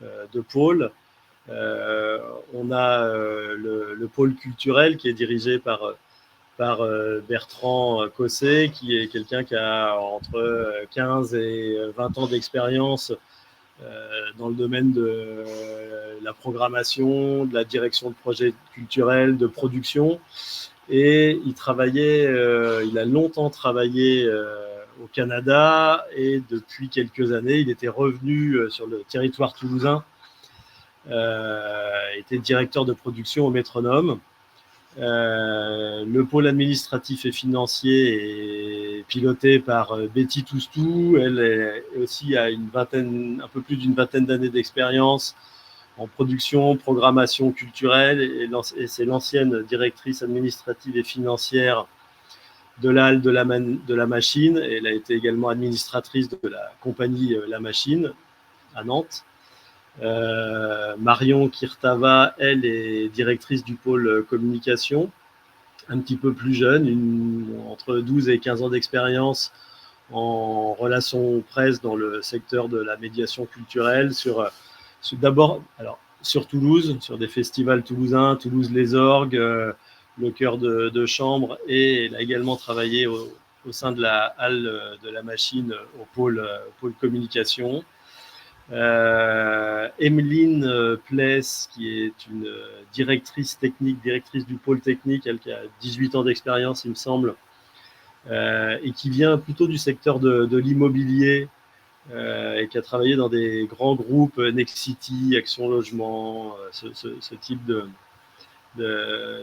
de pôle. On a le pôle culturel qui est dirigé par Bertrand Cosset, qui est quelqu'un qui a entre 15 et 20 ans d'expérience dans le domaine de la programmation, de la direction de projets culturels, de production. Et il a longtemps travaillé au Canada et depuis quelques années, il était revenu sur le territoire toulousain, était directeur de production au Métronome. Le pôle administratif et financier est piloté par Betty Toustou. Elle aussi a un peu plus d'une vingtaine d'années d'expérience en production, programmation culturelle, et c'est l'ancienne directrice administrative et financière de la halle de la Machine. Et elle a été également administratrice de la compagnie La Machine à Nantes. Marion Kirtava, elle, est directrice du pôle communication, un petit peu plus jeune, entre 12 et 15 ans d'expérience en relations presse dans le secteur de la médiation culturelle, d'abord sur Toulouse, sur des festivals toulousains, Toulouse les Orgues, le Chœur de Chambre, et elle a également travaillé au sein de la halle de la Machine au pôle communication. Emeline Pless, qui est une directrice du pôle technique, elle qui a 18 ans d'expérience, il me semble, et qui vient plutôt du secteur de l'immobilier, et qui a travaillé dans des grands groupes, Nexity, Action Logement, ce type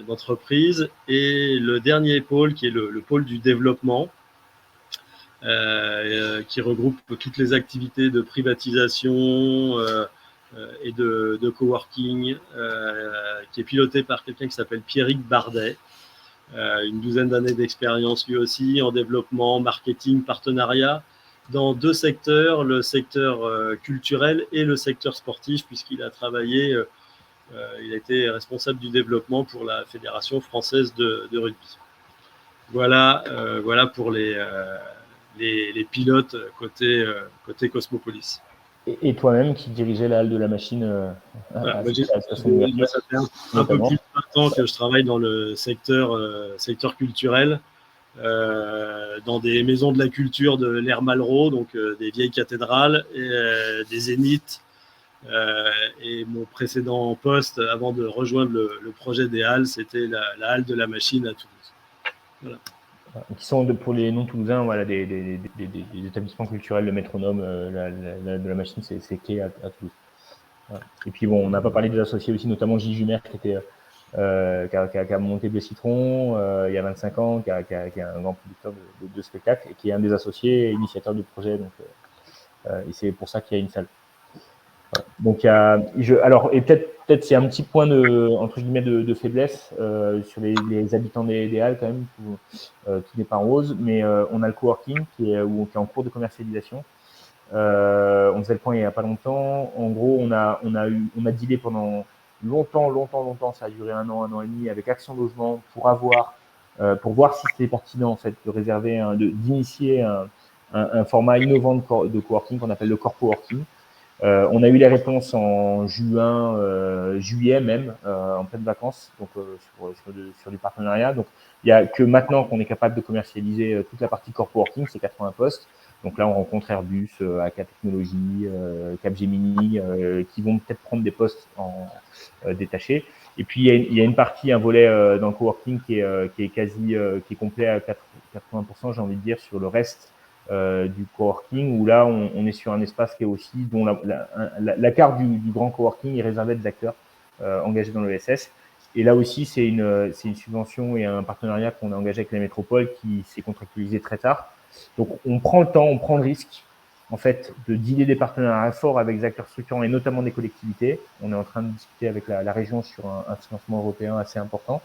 d'entreprise. Et le dernier pôle, qui est le pôle du développement, qui regroupe toutes les activités de privatisation et de coworking, qui est piloté par quelqu'un qui s'appelle Pierrick Bardet, une douzaine d'années d'expérience lui aussi en développement, marketing, partenariat, dans deux secteurs, le secteur culturel et le secteur sportif, puisqu'il a travaillé, il a été responsable du développement pour la Fédération française de rugby. Voilà pour les pilotes côté Cosmopolis. Et toi-même qui dirigeais la halle de la Machine ça fait un peu plus de 20 ans que je travaille dans le secteur culturel, dans des maisons de la culture de l'ère Malraux, donc des vieilles cathédrales et des zéniths. Et mon précédent poste, avant de rejoindre le projet des halles, c'était la halle de la Machine à Toulouse. Voilà. Qui sont, pour les non-toulousains, voilà, des établissements culturels, le Métronome, de la Machine, c'est clé à Toulouse. Ouais. Et puis bon, on n'a pas parlé des associés aussi, notamment Gilles Jumer qui a monté Bleu Citron il y a 25 ans, qui est un grand producteur de spectacles et qui est un des associés et initiateurs du projet. Donc, et c'est pour ça qu'il y a une salle. Ouais. Donc, alors, et peut-être c'est un petit point entre guillemets de faiblesse sur les habitants des Halles quand même. Tout n'est pas rose, mais on a le coworking qui est en cours de commercialisation. On faisait le point il n'y a pas longtemps. En gros, on a dealé pendant longtemps. Ça a duré un an et demi avec Action Logement pour voir si c'était pertinent en fait de réserver, d'initier un format innovant de coworking qu'on appelle le corpo working. On a eu les réponses en juillet même, en pleine vacances, donc sur du partenariat. Donc il y a que maintenant qu'on est capable de commercialiser toute la partie corpo working, c'est 80 postes. Donc là, on rencontre Airbus, AK Technologies, Capgemini, qui vont peut-être prendre des postes détachés. Et puis il y a une partie, un volet dans le coworking qui est complet à 80%, j'ai envie de dire, sur le reste du coworking, où là on est sur un espace qui est aussi dont la carte du grand coworking est réservée à des acteurs engagés dans l'ESS. Et là aussi c'est une subvention et un partenariat qu'on a engagé avec la métropole qui s'est contractualisé très tard. Donc on prend le temps, on prend le risque en fait de dealer des partenariats forts avec des acteurs structurants et notamment des collectivités. On est en train de discuter avec la région sur un financement européen assez important,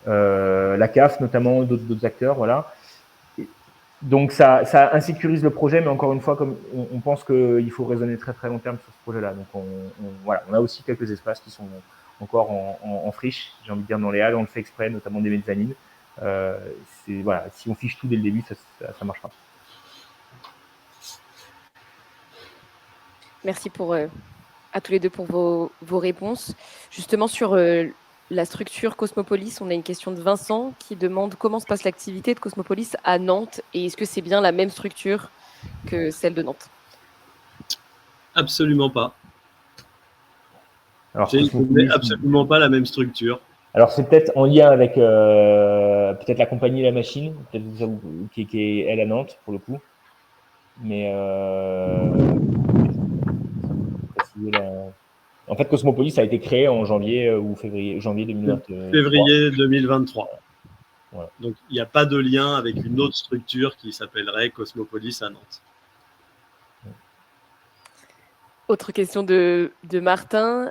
la CAF notamment, d'autres acteurs, voilà. Donc ça insécurise le projet, mais encore une fois, comme on pense qu'il faut raisonner très très long terme sur ce projet-là. Donc voilà, on a aussi quelques espaces qui sont encore en friche, j'ai envie de dire, dans les Halles. On le fait exprès, notamment des mezzanines. Voilà, si on fiche tout dès le début, ça marche pas. Merci à tous les deux pour vos réponses. Justement, sur la structure Cosmopolis, on a une question de Vincent qui demande comment se passe l'activité de Cosmopolis à Nantes et est-ce que c'est bien la même structure que celle de Nantes? Absolument pas. Alors, C'est absolument pas la même structure. Alors, c'est peut-être en lien avec peut-être la compagnie La Machine, peut-être qui est elle à Nantes pour le coup. Mais en fait, Cosmopolis a été créé en janvier 2023. Février 2023. Voilà. Donc, il n'y a pas de lien avec une autre structure qui s'appellerait Cosmopolis à Nantes. Autre question de Martin,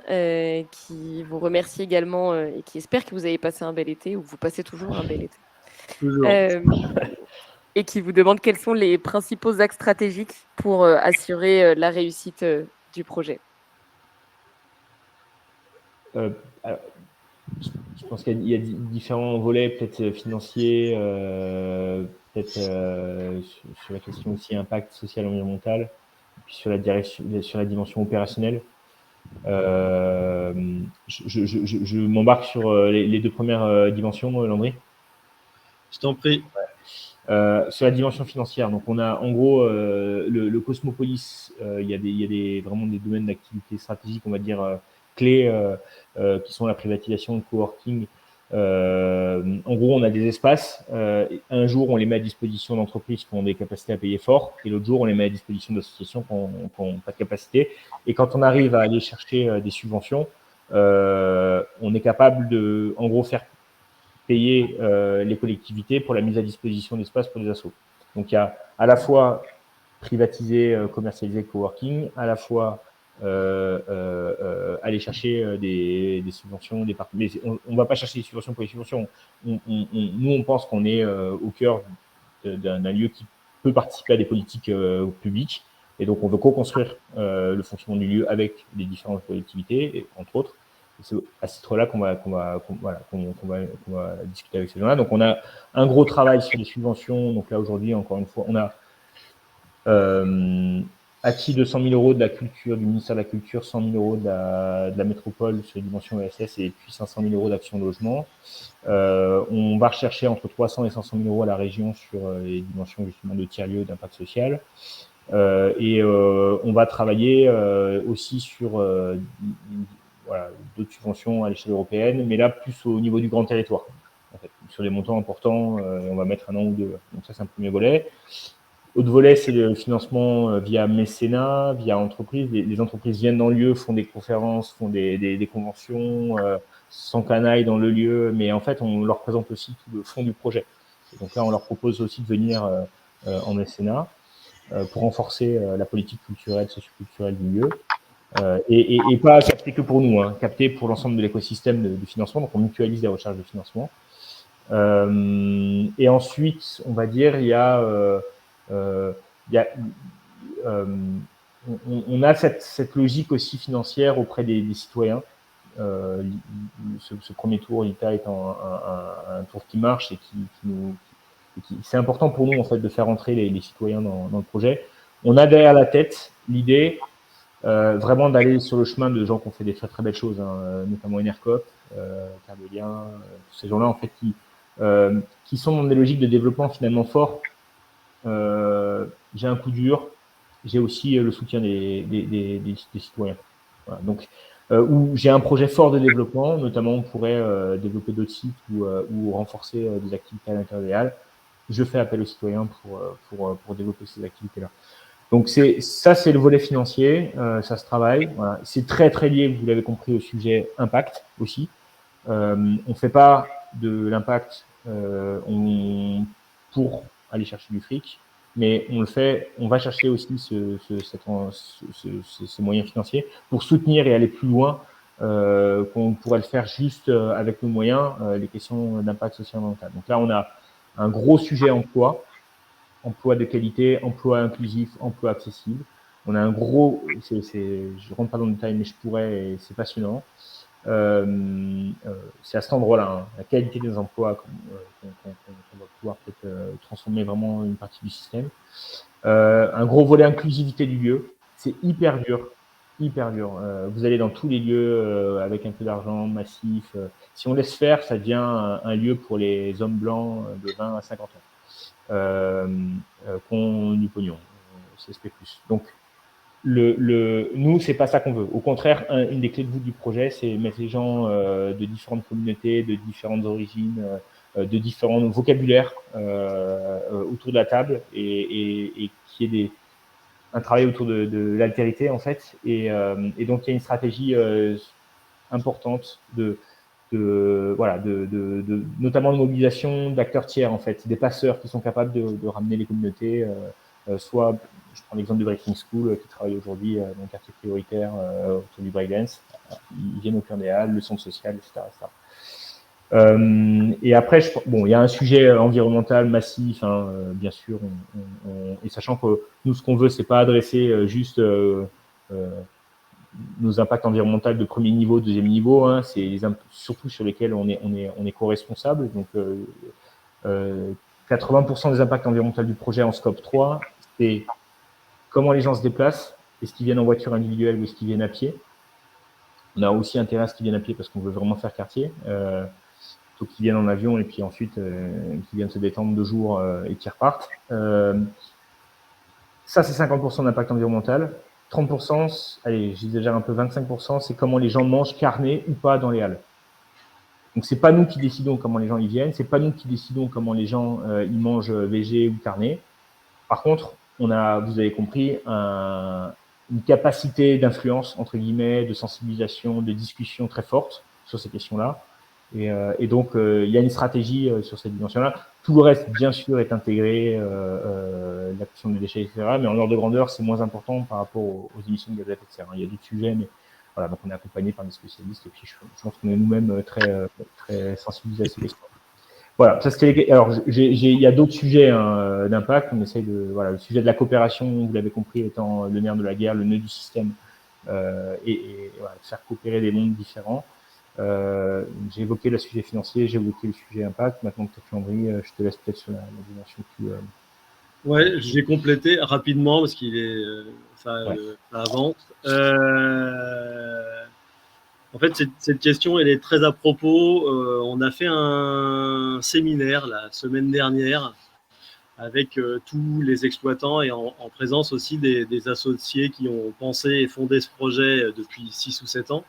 qui vous remercie également et qui espère que vous avez passé un bel été, ou vous passez toujours un bel été. Toujours. Et qui vous demande quels sont les principaux axes stratégiques pour assurer la réussite du projet. Alors, je pense qu'il y a différents volets, peut-être financiers, peut-être sur la question aussi impact social environnemental, puis sur la dimension opérationnelle. Je m'embarque sur les deux premières dimensions, Landry. Je t'en prie. Sur la dimension financière, donc on a en gros le Cosmopolis, il y a vraiment des domaines d'activité stratégique, on va dire clés, qui sont la privatisation, le coworking. En gros, on a des espaces. Un jour, on les met à disposition d'entreprises qui ont des capacités à payer fort, et l'autre jour, on les met à disposition d'associations qui n'ont pas de capacité. Et quand on arrive à aller chercher des subventions, on est capable de, en gros, faire payer les collectivités pour la mise à disposition d'espaces pour les assos. Donc, il y a à la fois privatiser, commercialiser le coworking, à la fois aller chercher des subventions, mais on ne va pas chercher des subventions pour les subventions. Nous, on pense qu'on est au cœur d'un lieu qui peut participer à des politiques publiques, et donc on veut co-construire le fonctionnement du lieu avec les différentes collectivités, entre autres. C'est à ce titre-là qu'on va discuter avec ces gens-là. Donc on a un gros travail sur les subventions. Donc là aujourd'hui, encore une fois, on a acquis 200 000 euros de la culture, du ministère de la Culture, 100 000 euros de la métropole sur les dimensions ESS et puis 500 000 euros d'Action Logement. On va rechercher entre 300 et 500 000 euros à la région sur les dimensions justement de tiers-lieu d'impact social. On va travailler aussi sur d'autres subventions à l'échelle européenne, mais là plus au niveau du grand territoire, en fait, sur des montants importants. On va mettre un an ou deux. Donc ça, c'est un premier volet. Autre volet, c'est le financement via mécénat, via entreprise. Les entreprises viennent dans le lieu, font des conférences, font des conventions, s'encanaillent dans le lieu, mais en fait, on leur présente aussi tout le fond du projet. Et donc là, on leur propose aussi de venir en mécénat pour renforcer la politique culturelle, socioculturelle du lieu. Et pas capter que pour nous, hein, capter pour l'ensemble de l'écosystème de financement. Donc, on mutualise les recherches de financement. Et ensuite, on va dire, il y a on a cette logique aussi financière auprès des citoyens. Ce premier tour, l'ITA étant un tour qui marche et c'est important pour nous en fait de faire entrer les citoyens dans le projet. On a derrière la tête l'idée vraiment d'aller sur le chemin de gens qui ont fait des très très belles choses, hein, notamment Enercop, Carbelien, tous ces gens-là en fait qui sont dans des logiques de développement finalement forts. J'ai un coup dur, j'ai aussi le soutien des citoyens. Voilà. Donc, où j'ai un projet fort de développement, notamment on pourrait développer d'autres sites ou renforcer des activités à l'intérieur. Je fais appel aux citoyens pour développer ces activités-là. Donc ça, c'est le volet financier, ça se travaille. Voilà. C'est très très lié, vous l'avez compris, au sujet impact aussi. On fait pas de l'impact pour aller chercher du fric, mais on va chercher aussi ces moyens financiers pour soutenir et aller plus loin qu'on pourrait le faire juste avec nos moyens, les questions d'impact social et environnemental. Donc là, on a un gros sujet emploi de qualité, emploi inclusif, emploi accessible. On a un gros, je rentre pas dans le détail, mais je pourrais, et c'est passionnant. C'est à cet endroit-là, hein, la qualité des emplois qu'on va pouvoir peut-être transformer vraiment une partie du système. Un gros volet inclusivité du lieu, c'est hyper dur, hyper dur. Vous allez dans tous les lieux avec un peu d'argent massif. Si on laisse faire, ça devient un lieu pour les hommes blancs de 20 à 50 ans. Qu'on du pognon, CSP+. Donc, nous, c'est pas ça qu'on veut. Au contraire, une des clés de voûte du projet, c'est mettre les gens de différentes communautés, de différentes origines, de différents vocabulaires autour de la table et qu'il y ait un travail autour de l'altérité, en fait. Et donc, il y a une stratégie importante notamment de mobilisation d'acteurs tiers, en fait, des passeurs qui sont capables de ramener les communautés, soit, je prends l'exemple de Breaking School, qui travaille aujourd'hui dans le quartier prioritaire autour du breakdance. Ils viennent au cœur des halles, le centre social, etc. Et après, il y a un sujet environnemental massif, hein, bien sûr, et sachant que nous, ce qu'on veut, c'est pas adresser juste nos impacts environnementaux de premier niveau, deuxième niveau, hein, c'est surtout sur lesquels on est co-responsable. Donc, 80% des impacts environnementaux du projet en scope 3, c'est comment les gens se déplacent, est-ce qu'ils viennent en voiture individuelle ou est-ce qu'ils viennent à pied. On a aussi intérêt à ce qu'ils viennent à pied parce qu'on veut vraiment faire quartier, plutôt qu'ils viennent en avion et puis ensuite qu'ils viennent se détendre 2 jours et qu'ils repartent. Ça, c'est 50% d'impact environnemental. 30%, allez, j'exagère un peu, 25%, c'est comment les gens mangent carné ou pas dans les halles. Donc, c'est pas nous qui décidons comment les gens y viennent, c'est pas nous qui décidons comment les gens y mangent végé ou carné. Par contre, vous avez compris, une capacité d'influence, entre guillemets, de sensibilisation, de discussion très forte sur ces questions-là. Et donc, il y a une stratégie sur cette dimension-là. Tout le reste, bien sûr, est intégré, la question des déchets, etc. Mais en ordre de grandeur, c'est moins important par rapport aux émissions de gaz à effet de serre. Il y a d'autres sujets, mais voilà, donc on est accompagné par des spécialistes. Et puis, je pense qu'on est nous-mêmes très sensibilisés à ces questions. Voilà, ça c'était. Alors, il y a d'autres sujets d'impact. On essaye le sujet de la coopération, vous l'avez compris, étant le nerf de la guerre, le nœud du système, et voilà, faire coopérer des mondes différents. J'ai évoqué le sujet financier, j'ai évoqué le sujet impact. Maintenant, peut-être Landry, je te laisse peut-être sur la dimension plus. Ouais, j'ai complété rapidement parce qu'il est ça avance. En fait, cette question, elle est très à propos. On a fait un séminaire la semaine dernière avec tous les exploitants et en présence aussi des associés qui ont pensé et fondé ce projet depuis 6 ou 7 ans.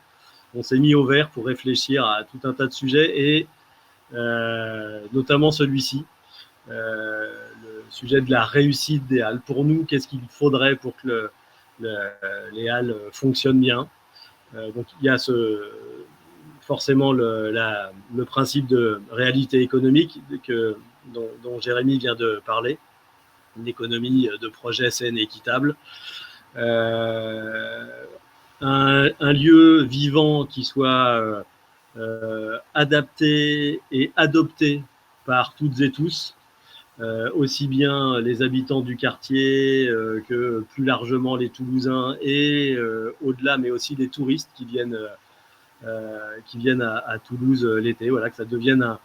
On s'est mis au vert pour réfléchir à tout un tas de sujets et notamment celui-ci. sujet de la réussite des halles. Pour nous, qu'est-ce qu'il faudrait pour que les halles fonctionnent bien? Donc il y a forcément le principe de réalité économique dont Jérémy vient de parler, une économie de projet saine et équitable. Un lieu vivant qui soit adapté et adopté par toutes et tous, aussi bien les habitants du quartier que plus largement les Toulousains et au-delà, mais aussi les touristes qui viennent à Toulouse l'été, voilà, que ça devienne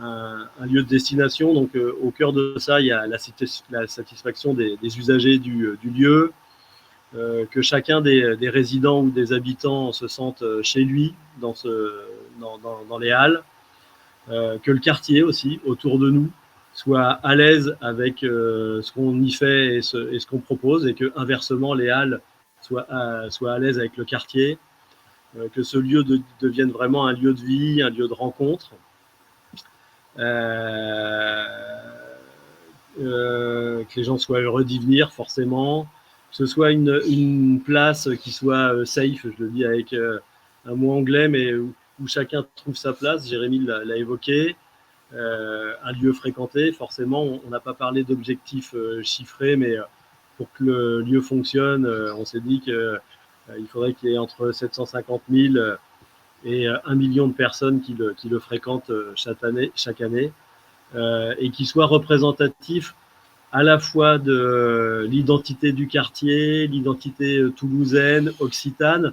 un lieu de destination. Donc au cœur de ça, il y a la satisfaction des usagers du lieu, que chacun des résidents ou des habitants se sente chez lui dans les halles, que le quartier aussi autour de nous soit à l'aise avec ce qu'on y fait et ce qu'on propose, et que inversement les halles soient à l'aise avec le quartier, que ce lieu devienne vraiment un lieu de vie, un lieu de rencontre. Que les gens soient heureux d'y venir, forcément, que ce soit une place qui soit safe, je le dis avec un mot anglais, mais où chacun trouve sa place. Jérémy l'a évoqué. Un lieu fréquenté, forcément, on n'a pas parlé d'objectifs chiffrés, mais pour que le lieu fonctionne, on s'est dit qu'il faudrait qu'il y ait entre 750 000 et 1 million de personnes qui le fréquentent chaque année, et qui soit représentatif à la fois de l'identité du quartier, l'identité toulousaine, occitane,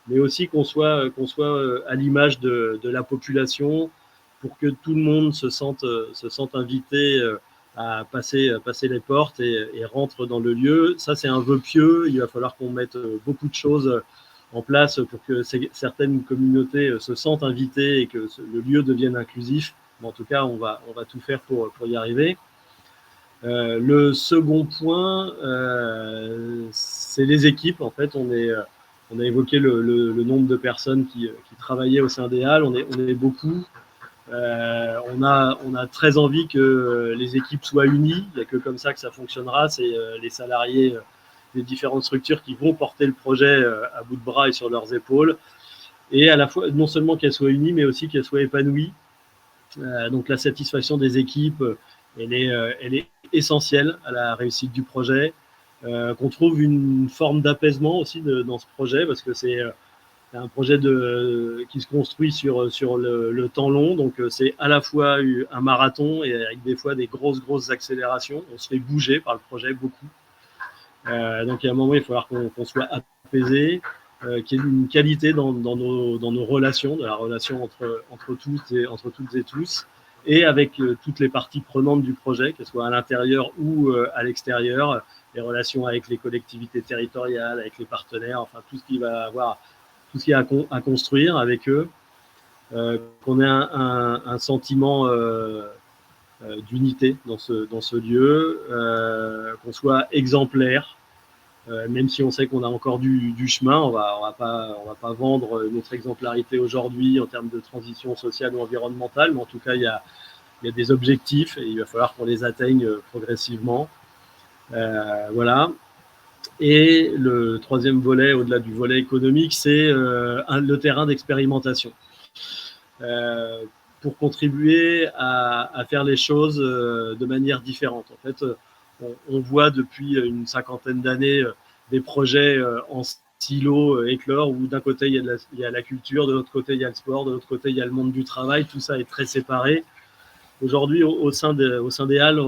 mais aussi qu'on soit à l'image de la population, pour que tout le monde se sente invité à passer les portes et rentre dans le lieu. Ça, c'est un vœu pieux. Il va falloir qu'on mette beaucoup de choses en place pour que certaines communautés se sentent invitées et que le lieu devienne inclusif. Mais en tout cas, on va tout faire pour y arriver. Le second point, c'est les équipes. En fait, on a évoqué le nombre de personnes qui travaillaient au sein des halles. On est beaucoup. On a très envie que les équipes soient unies. Il n'y a que comme ça que ça fonctionnera. C'est les salariés des différentes structures qui vont porter le projet à bout de bras et sur leurs épaules. Et à la fois, non seulement qu'elles soient unies, mais aussi qu'elles soient épanouies. Donc la satisfaction des équipes, elle est essentielle à la réussite du projet. Qu'on trouve une forme d'apaisement aussi dans ce projet, parce que c'est un projet qui se construit sur le temps long. Donc c'est à la fois un marathon et avec des fois des grosses accélérations. On se fait bouger par le projet beaucoup. Donc il y a un moment, il va falloir qu'on soit apaisé, qu'il y ait une qualité dans nos relations, de la relation entre toutes et tous, et avec toutes les parties prenantes du projet, qu'elles soient à l'intérieur ou à l'extérieur, les relations avec les collectivités territoriales, avec les partenaires, enfin tout ce qui va avoir, tout ce qu'il y a à construire avec eux, qu'on ait un sentiment d'unité dans ce lieu, qu'on soit exemplaire, même si on sait qu'on a encore du chemin. On va pas vendre notre exemplarité aujourd'hui en termes de transition sociale ou environnementale, mais en tout cas il y a des objectifs et il va falloir qu'on les atteigne progressivement. Voilà. Et le troisième volet, au-delà du volet économique, c'est le terrain d'expérimentation. Pour contribuer à faire les choses de manière différente. En fait, on voit depuis une cinquantaine d'années des projets en silo éclore, où d'un côté il y a la culture, de l'autre côté il y a le sport, de l'autre côté il y a le monde du travail. Tout ça est très séparé. Aujourd'hui, au sein des halles,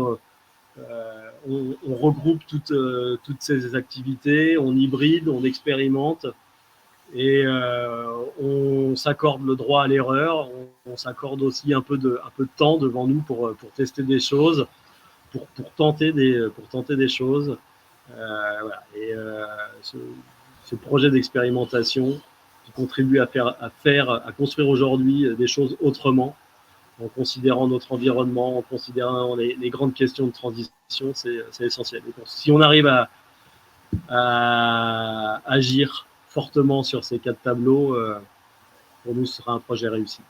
on regroupe toutes ces activités, on hybride, on expérimente. Et on s'accorde le droit à l'erreur, on s'accorde aussi un peu de temps devant nous pour tester des choses, pour tenter des choses. Voilà. Et ce projet d'expérimentation qui contribue à construire aujourd'hui des choses autrement, en considérant notre environnement, en considérant les grandes questions de transition, c'est essentiel. Et si on arrive à agir fortement sur ces 4 tableaux, pour nous, ce sera un projet réussi.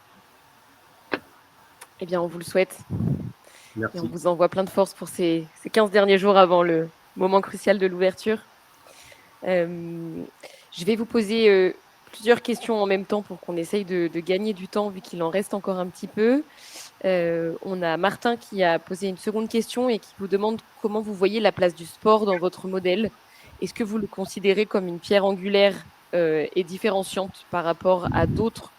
Eh bien, on vous le souhaite. Merci. Et on vous envoie plein de force pour ces 15 derniers jours avant le moment crucial de l'ouverture. Je vais vous poser plusieurs questions en même temps pour qu'on essaye de gagner du temps vu qu'il en reste encore un petit peu. On a Martin qui a posé une seconde question et qui vous demande comment vous voyez la place du sport dans votre modèle. Est-ce que vous le considérez comme une pierre angulaire et différenciante par rapport à d'autres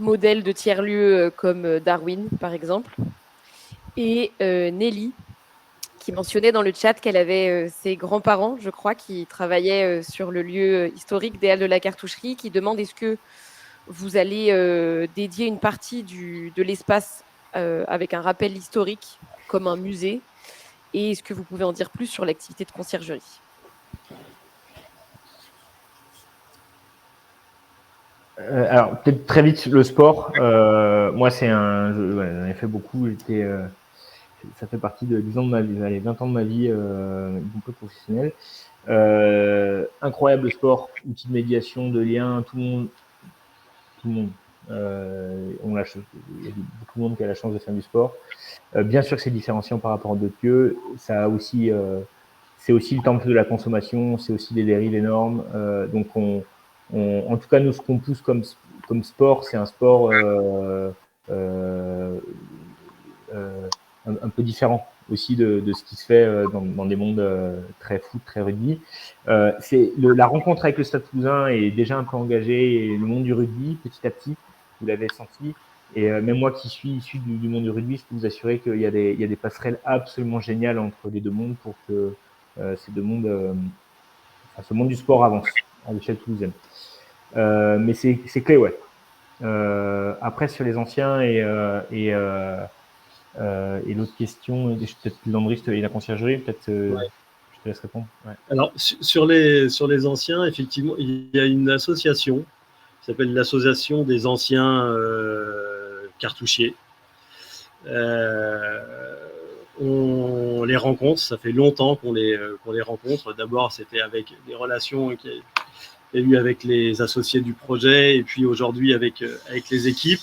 modèles de tiers-lieux comme Darwin, par exemple? Et Nelly, qui mentionnait dans le chat qu'elle avait ses grands-parents, je crois, qui travaillaient sur le lieu historique des Halles de la Cartoucherie, qui demande est-ce que vous allez dédier une partie de l'espace avec un rappel historique, comme un musée, et est-ce que vous pouvez en dire plus sur l'activité de conciergerie? Alors, peut-être très vite, le sport. Moi, j'en ai fait beaucoup. Ça fait partie de 10 ans de ma vie, allez, 20 ans de ma vie, un peu professionnelle. Incroyable sport, outil de médiation, de lien, tout le monde. Il y a beaucoup de monde qui a la chance de faire du sport. Bien sûr que c'est différenciant par rapport à d'autres lieux. Ça a aussi, c'est aussi le temple de la consommation, c'est aussi des dérives énormes. Donc, en tout cas, nous, ce qu'on pousse comme sport, c'est un sport un peu différent aussi de ce qui se fait dans des mondes très foot, très rugby. La rencontre avec le Stade Toulousain est déjà un peu engagée, et le monde du rugby, petit à petit, vous l'avez senti. Et même moi qui suis issu du monde du rugby, je peux vous assurer qu'il y a des passerelles absolument géniales entre les deux mondes pour que ces deux mondes, ce monde du sport avance à l'échelle toulousaine. Mais c'est clé, ouais. Après, sur les anciens et l'autre question, peut-être Landry et la conciergerie, peut-être Ouais. je te laisse répondre. Ouais. Alors, sur les anciens, effectivement, il y a une association qui s'appelle l'Association des anciens cartouchiers. On les rencontre, ça fait longtemps qu'on les rencontre. D'abord, c'était avec des relations qu'il y a eu avec les associés du projet, et puis aujourd'hui avec les équipes.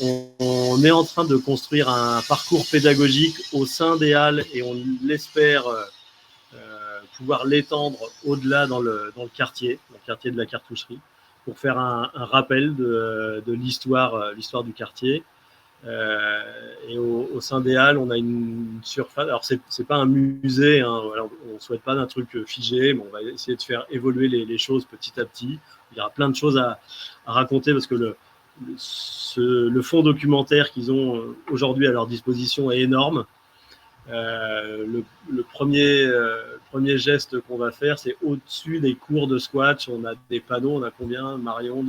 On est en train de construire un parcours pédagogique au sein des Halles, et on l'espère pouvoir l'étendre au-delà dans le quartier de la cartoucherie, pour faire un rappel de l'histoire du quartier. Et au sein des Halles, on a une surface. Alors, c'est pas un musée, hein, voilà, on ne souhaite pas d'un truc figé, mais on va essayer de faire évoluer les choses petit à petit. Il y aura plein de choses à raconter, parce que le fonds documentaire qu'ils ont aujourd'hui à leur disposition est énorme. Le premier geste qu'on va faire, c'est au-dessus des cours de squash. On a des panneaux, on a combien, Marion,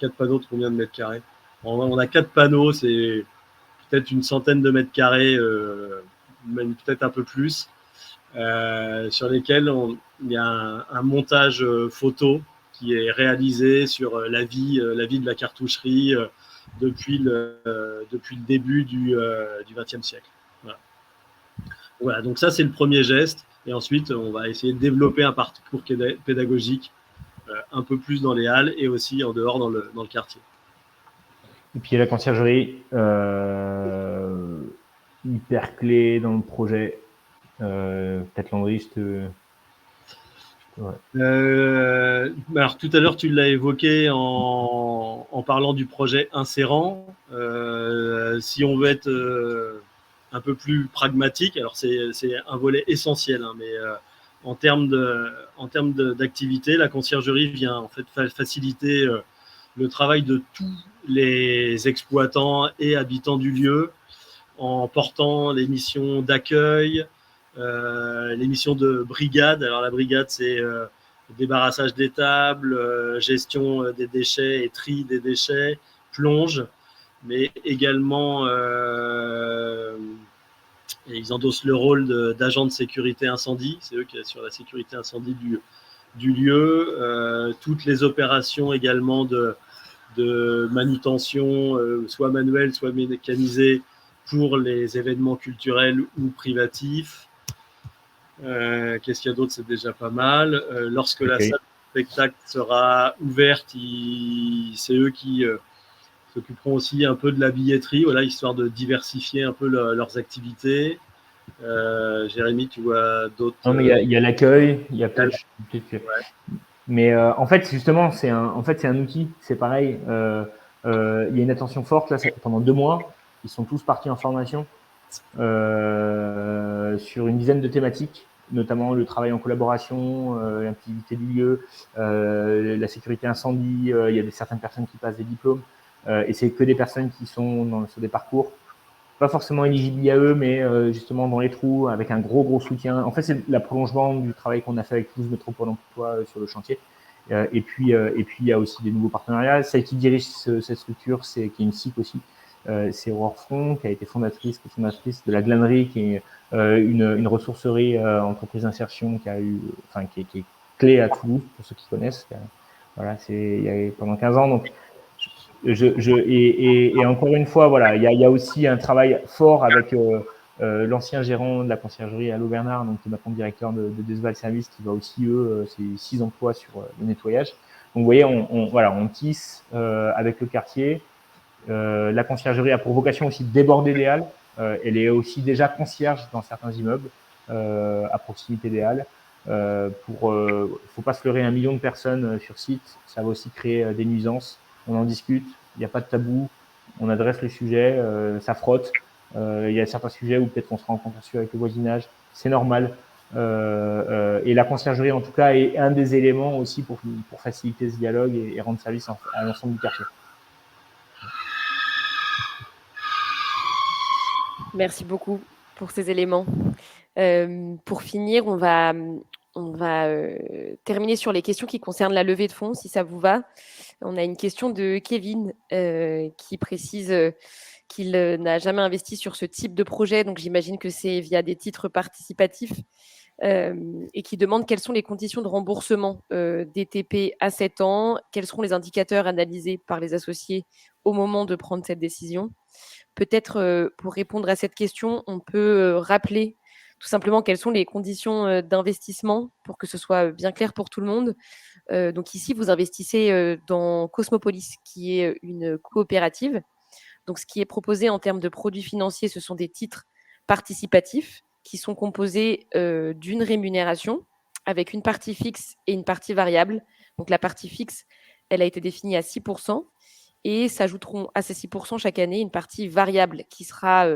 4 panneaux de combien de mètres carrés? On a 4 panneaux, c'est peut-être une centaine de mètres carrés, même peut-être un peu plus, sur lesquels il y a un montage photo qui est réalisé sur la vie de la cartoucherie depuis le début du XXe siècle. Voilà, donc ça, c'est le premier geste. Et ensuite, on va essayer de développer un parcours pédagogique un peu plus dans les Halles et aussi en dehors dans le quartier. Et puis, il y a la conciergerie, hyper clé dans le projet. Peut-être Landry, ouais. Alors, tout à l'heure, tu l'as évoqué en parlant du projet Insérant. Si on veut être un peu plus pragmatique, alors c'est un volet essentiel, hein, mais en termes d'activité, la conciergerie vient en fait faciliter le travail de tous les exploitants et habitants du lieu, en portant les missions d'accueil, les missions de brigade. Alors la brigade, c'est débarrassage des tables, gestion des déchets et tri des déchets, plonge, mais également et ils endossent le rôle d'agent de sécurité incendie. C'est eux qui assurent la sécurité incendie du lieu. Toutes les opérations également de manutention, soit manuelle, soit mécanisée, pour les événements culturels ou privatifs. Qu'est-ce qu'il y a d'autre? C'est déjà pas mal. Lorsque la salle de spectacle sera ouverte, c'est eux qui s'occuperont aussi un peu de la billetterie, voilà, histoire de diversifier un peu leurs activités. Jérémy, tu vois d'autres... Non, mais il y a l'accueil, il y a peut-être... Ouais. Mais en fait, justement, c'est un outil, c'est pareil. Il y a une attention forte, là, pendant 2 mois, ils sont tous partis en formation sur une dizaine de thématiques, notamment le travail en collaboration, l'inclusivité du lieu, la sécurité incendie. Il y a certaines personnes qui passent des diplômes, et c'est que des personnes qui sont sur des parcours pas forcément éligibles IAE, mais justement dans les trous, avec un gros soutien. En fait, c'est la prolongement du travail qu'on a fait avec Toulouse Métropole Emploi sur le chantier. Et puis, il y a aussi des nouveaux partenariats. Celle qui dirige cette structure, qui est une SIC aussi, c'est Aurore Front, qui a été fondatrice de la Glanerie, qui est une ressourcerie entreprise d'insertion qui est clé à Toulouse, pour ceux qui connaissent. Voilà, il y a pendant 15 ans. Donc, et encore une fois, voilà, il y a aussi un travail fort avec l'ancien gérant de la conciergerie à Bernard, donc qui est maintenant directeur de Desval Service, qui va aussi, c'est 6 emplois sur le nettoyage. Donc vous voyez, on tisse avec le quartier. La conciergerie a pour vocation aussi de déborder des halles. Elle est aussi déjà concierge dans certains immeubles à proximité des halles. Faut pas se leurrer, 1 million de personnes sur site, ça va aussi créer des nuisances. On en discute, il n'y a pas de tabou, on adresse les sujets, ça frotte. Il y a certains sujets où peut-être on sera en contentieux avec le voisinage, c'est normal. Et la conciergerie, en tout cas, est un des éléments aussi pour faciliter ce dialogue et rendre service à l'ensemble du quartier. Merci beaucoup pour ces éléments. Pour finir, on va terminer sur les questions qui concernent la levée de fonds, si ça vous va. On a une question de Kevin qui précise qu'il n'a jamais investi sur ce type de projet, donc j'imagine que c'est via des titres participatifs, et qui demande quelles sont les conditions de remboursement des TP à 7 ans, quels seront les indicateurs analysés par les associés au moment de prendre cette décision. Peut-être pour répondre à cette question, on peut rappeler tout simplement quelles sont les conditions d'investissement pour que ce soit bien clair pour tout le monde. Donc ici, vous investissez dans Cosmopolis, qui est une coopérative. Donc ce qui est proposé en termes de produits financiers, ce sont des titres participatifs qui sont composés d'une rémunération avec une partie fixe et une partie variable. Donc la partie fixe, elle a été définie à 6%. Et s'ajouteront à ces 6% chaque année une partie variable qui sera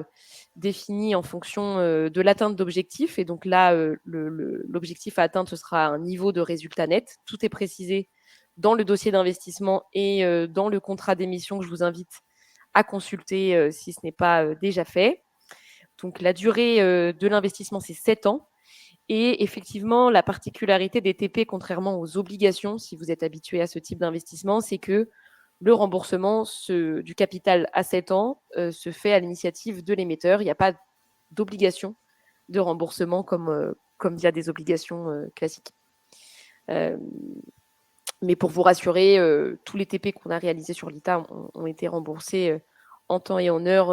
définie en fonction de l'atteinte d'objectifs. Et donc là, l'objectif à atteindre, ce sera un niveau de résultat net. Tout est précisé dans le dossier d'investissement et dans le contrat d'émission que je vous invite à consulter si ce n'est pas déjà fait. Donc la durée de l'investissement, c'est 7 ans. Et effectivement, la particularité des TP, contrairement aux obligations, si vous êtes habitué à ce type d'investissement, c'est que le remboursement du capital à 7 ans se fait à l'initiative de l'émetteur. Il n'y a pas d'obligation de remboursement comme via des obligations classiques. Mais pour vous rassurer, tous les TP qu'on a réalisés sur l'ITA ont été remboursés en temps et en heure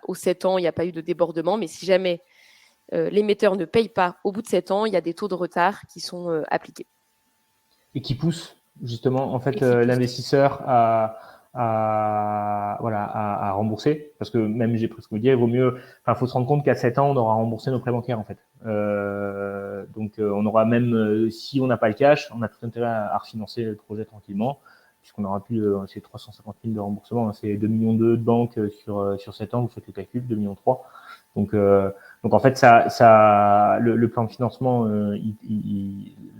aux 7 ans. Il n'y a pas eu de débordement. Mais si jamais l'émetteur ne paye pas au bout de 7 ans, il y a des taux de retard qui sont appliqués. Et qui pousse justement en fait l'investisseur à rembourser, parce que même j'ai presque vous dire, il vaut mieux, faut se rendre compte qu'à 7 ans on aura remboursé nos prêts bancaires en fait. Donc on aura même si on n'a pas le cash, on a tout intérêt à refinancer le projet tranquillement, puisqu'on aura plus c'est 350 000 de remboursement, hein, c'est 2,2 millions de banque sur 7 ans, vous faites le calcul, 2,3 millions. Donc en fait, le plan de financement,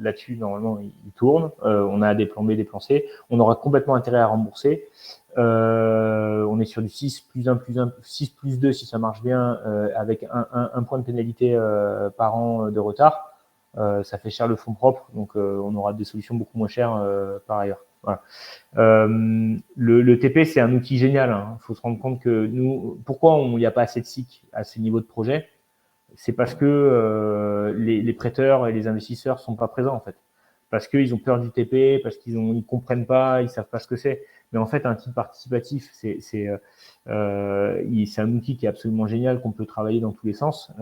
là-dessus, normalement, il tourne. On a des plans B, des plans C. On aura complètement intérêt à rembourser. On est sur du 6 plus 1 plus 1, 6 plus 2 si ça marche bien, avec un point de pénalité par an de retard. Ça fait cher le fonds propre, donc on aura des solutions beaucoup moins chères par ailleurs. Voilà. Le TP, c'est un outil génial. Il faut se rendre compte que nous, pourquoi il n'y a pas assez de SIC à ces niveaux de projet? C'est parce que les prêteurs et les investisseurs sont pas présents en fait, parce qu'ils ont peur du TP, parce qu'ils comprennent pas, ils savent pas ce que c'est. Mais en fait, un titre participatif, c'est un outil qui est absolument génial, qu'on peut travailler dans tous les sens.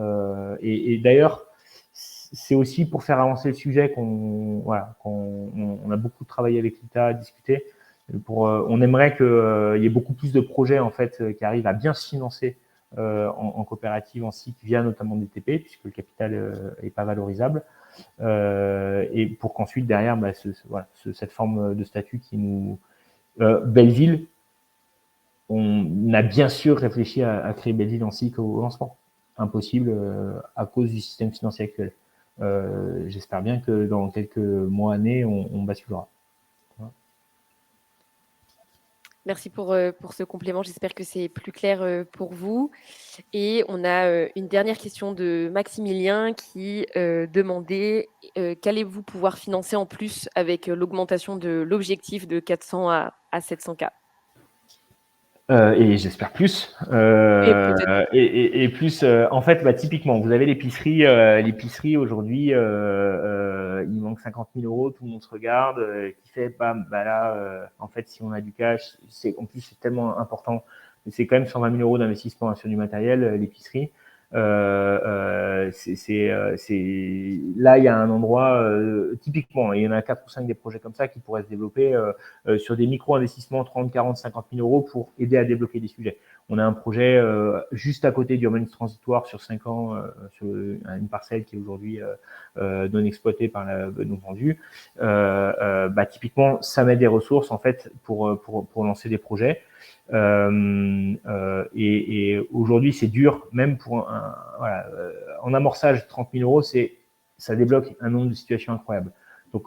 Et d'ailleurs, c'est aussi pour faire avancer le sujet qu'on a beaucoup travaillé avec l'ITA, discuté. On aimerait qu'il y ait beaucoup plus de projets en fait qui arrivent à bien se financer en coopérative, en SIC, via notamment des TP, puisque le capital est pas valorisable. Et pour qu'ensuite derrière cette forme de statut qui nous Belleville, on a bien sûr réfléchi à créer Belleville en SIC au lancement. Impossible à cause du système financier actuel. J'espère bien que dans quelques mois, années, on basculera. Merci pour ce complément. J'espère que c'est plus clair pour vous. Et on a une dernière question de Maximilien qui demandait qu'allez-vous pouvoir financer en plus avec l'augmentation de l'objectif de 400 à 700K? Et j'espère plus. Et plus, en fait, typiquement, vous avez l'épicerie. L'épicerie, aujourd'hui, il manque 50 000 euros, tout le monde se regarde, qui fait, bam, là, en fait, si on a du cash, en plus, c'est tellement important. C'est quand même 120 000 euros d'investissement sur du matériel, l'épicerie. Là, il y a un endroit, typiquement, il y en a 4 ou 5 des projets comme ça qui pourraient se développer sur des micro-investissements, 30, 40, 50 000 euros pour aider à débloquer des sujets. On a un projet juste à côté du urbanisme transitoire sur 5 ans, sur une parcelle qui est aujourd'hui non exploitée par non vendue. Typiquement, ça met des ressources en fait pour lancer des projets. Et aujourd'hui, c'est dur, même pour en amorçage, 30 000 euros, ça débloque un nombre de situations incroyables. Donc,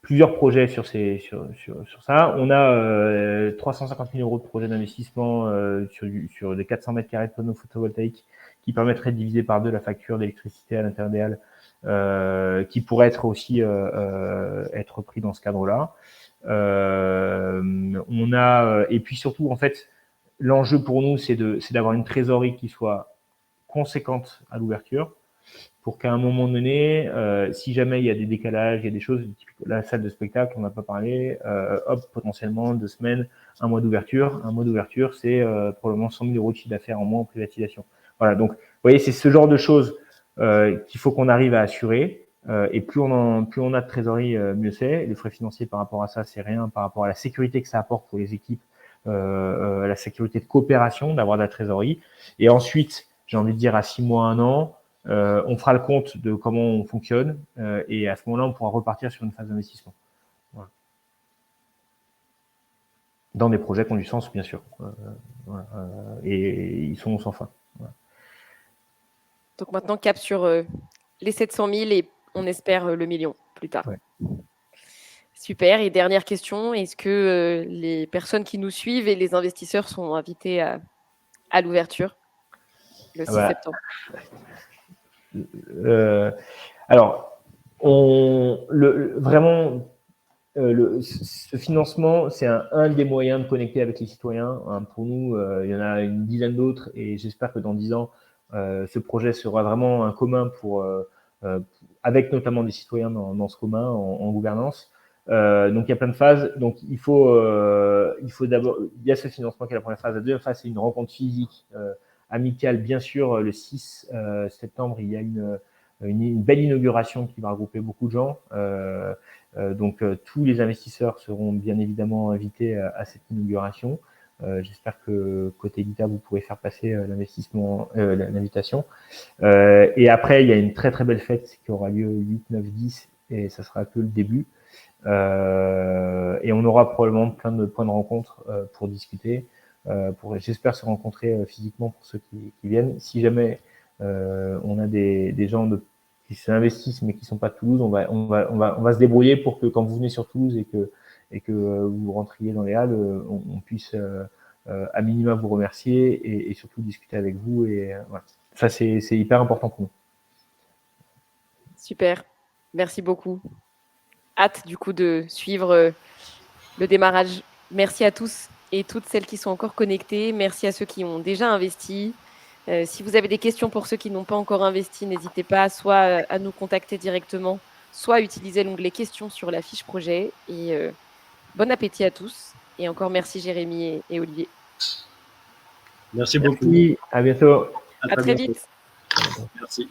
plusieurs projets sur ça. On a 350 000 euros de projet d'investissement sur des 400 mètres carrés de panneaux photovoltaïques qui permettraient de diviser par 2 la facture d'électricité à l'intérieur des halles, qui pourrait être aussi être pris dans ce cadre-là. Et puis surtout, en fait, l'enjeu pour nous, c'est d'avoir une trésorerie qui soit conséquente à l'ouverture, pour qu'à un moment donné, si jamais il y a des décalages, il y a des choses, la salle de spectacle, on n'a pas parlé, potentiellement 2 semaines, un mois d'ouverture. Un mois d'ouverture, c'est probablement 100 000 euros de chiffre d'affaires en moins en privatisation. Voilà, donc, vous voyez, c'est ce genre de choses qu'il faut qu'on arrive à assurer. Et plus on a de trésorerie, mieux c'est. Les frais financiers par rapport à ça, c'est rien. Par rapport à la sécurité que ça apporte pour les équipes, la sécurité de coopération, d'avoir de la trésorerie. Et ensuite, j'ai envie de dire à 6 mois, 1 an, on fera le compte de comment on fonctionne et à ce moment-là, on pourra repartir sur une phase d'investissement. Voilà. Dans des projets qui ont du sens, bien sûr. Et ils sont sans fin. Voilà. Donc maintenant, cap sur les 700 000 et on espère le million plus tard. Ouais. Super. Et dernière question, est-ce que les personnes qui nous suivent et les investisseurs sont invités à l'ouverture le 6 septembre? Alors, ce financement, c'est un des moyens de connecter avec les citoyens. Pour nous, il y en a une dizaine d'autres et j'espère que dans 10 ans, ce projet sera vraiment un commun avec notamment des citoyens dans ce commun en gouvernance. Donc il y a plein de phases. Donc il faut d'abord, il y a ce financement qui est la première phase. La deuxième phase, c'est une rencontre physique, amicale, bien sûr. Le 6 septembre, il y a une belle inauguration qui va regrouper beaucoup de gens. Donc tous les investisseurs seront bien évidemment invités à cette inauguration. J'espère que côté Elita, vous pourrez faire passer l'invitation. Et après, il y a une très très belle fête qui aura lieu 8, 9, 10 et ça sera que le début. Et on aura probablement plein de points de rencontre pour discuter, j'espère se rencontrer physiquement pour ceux qui viennent. Si jamais on a des gens qui s'investissent mais qui sont pas de Toulouse, on va se débrouiller pour que quand vous venez sur Toulouse et que vous rentriez dans les halles, on puisse à minima vous remercier et surtout discuter avec vous. Et voilà. Ça, c'est hyper important pour nous. Super, merci beaucoup. Hâte du coup de suivre le démarrage. Merci à tous et toutes celles qui sont encore connectées. Merci à ceux qui ont déjà investi. Si vous avez des questions pour ceux qui n'ont pas encore investi, n'hésitez pas soit à nous contacter directement, soit à utiliser l'onglet questions sur la fiche projet. Et bon appétit à tous. Et encore merci Jérémy et Olivier. Merci beaucoup. À bientôt. À très vite. Merci.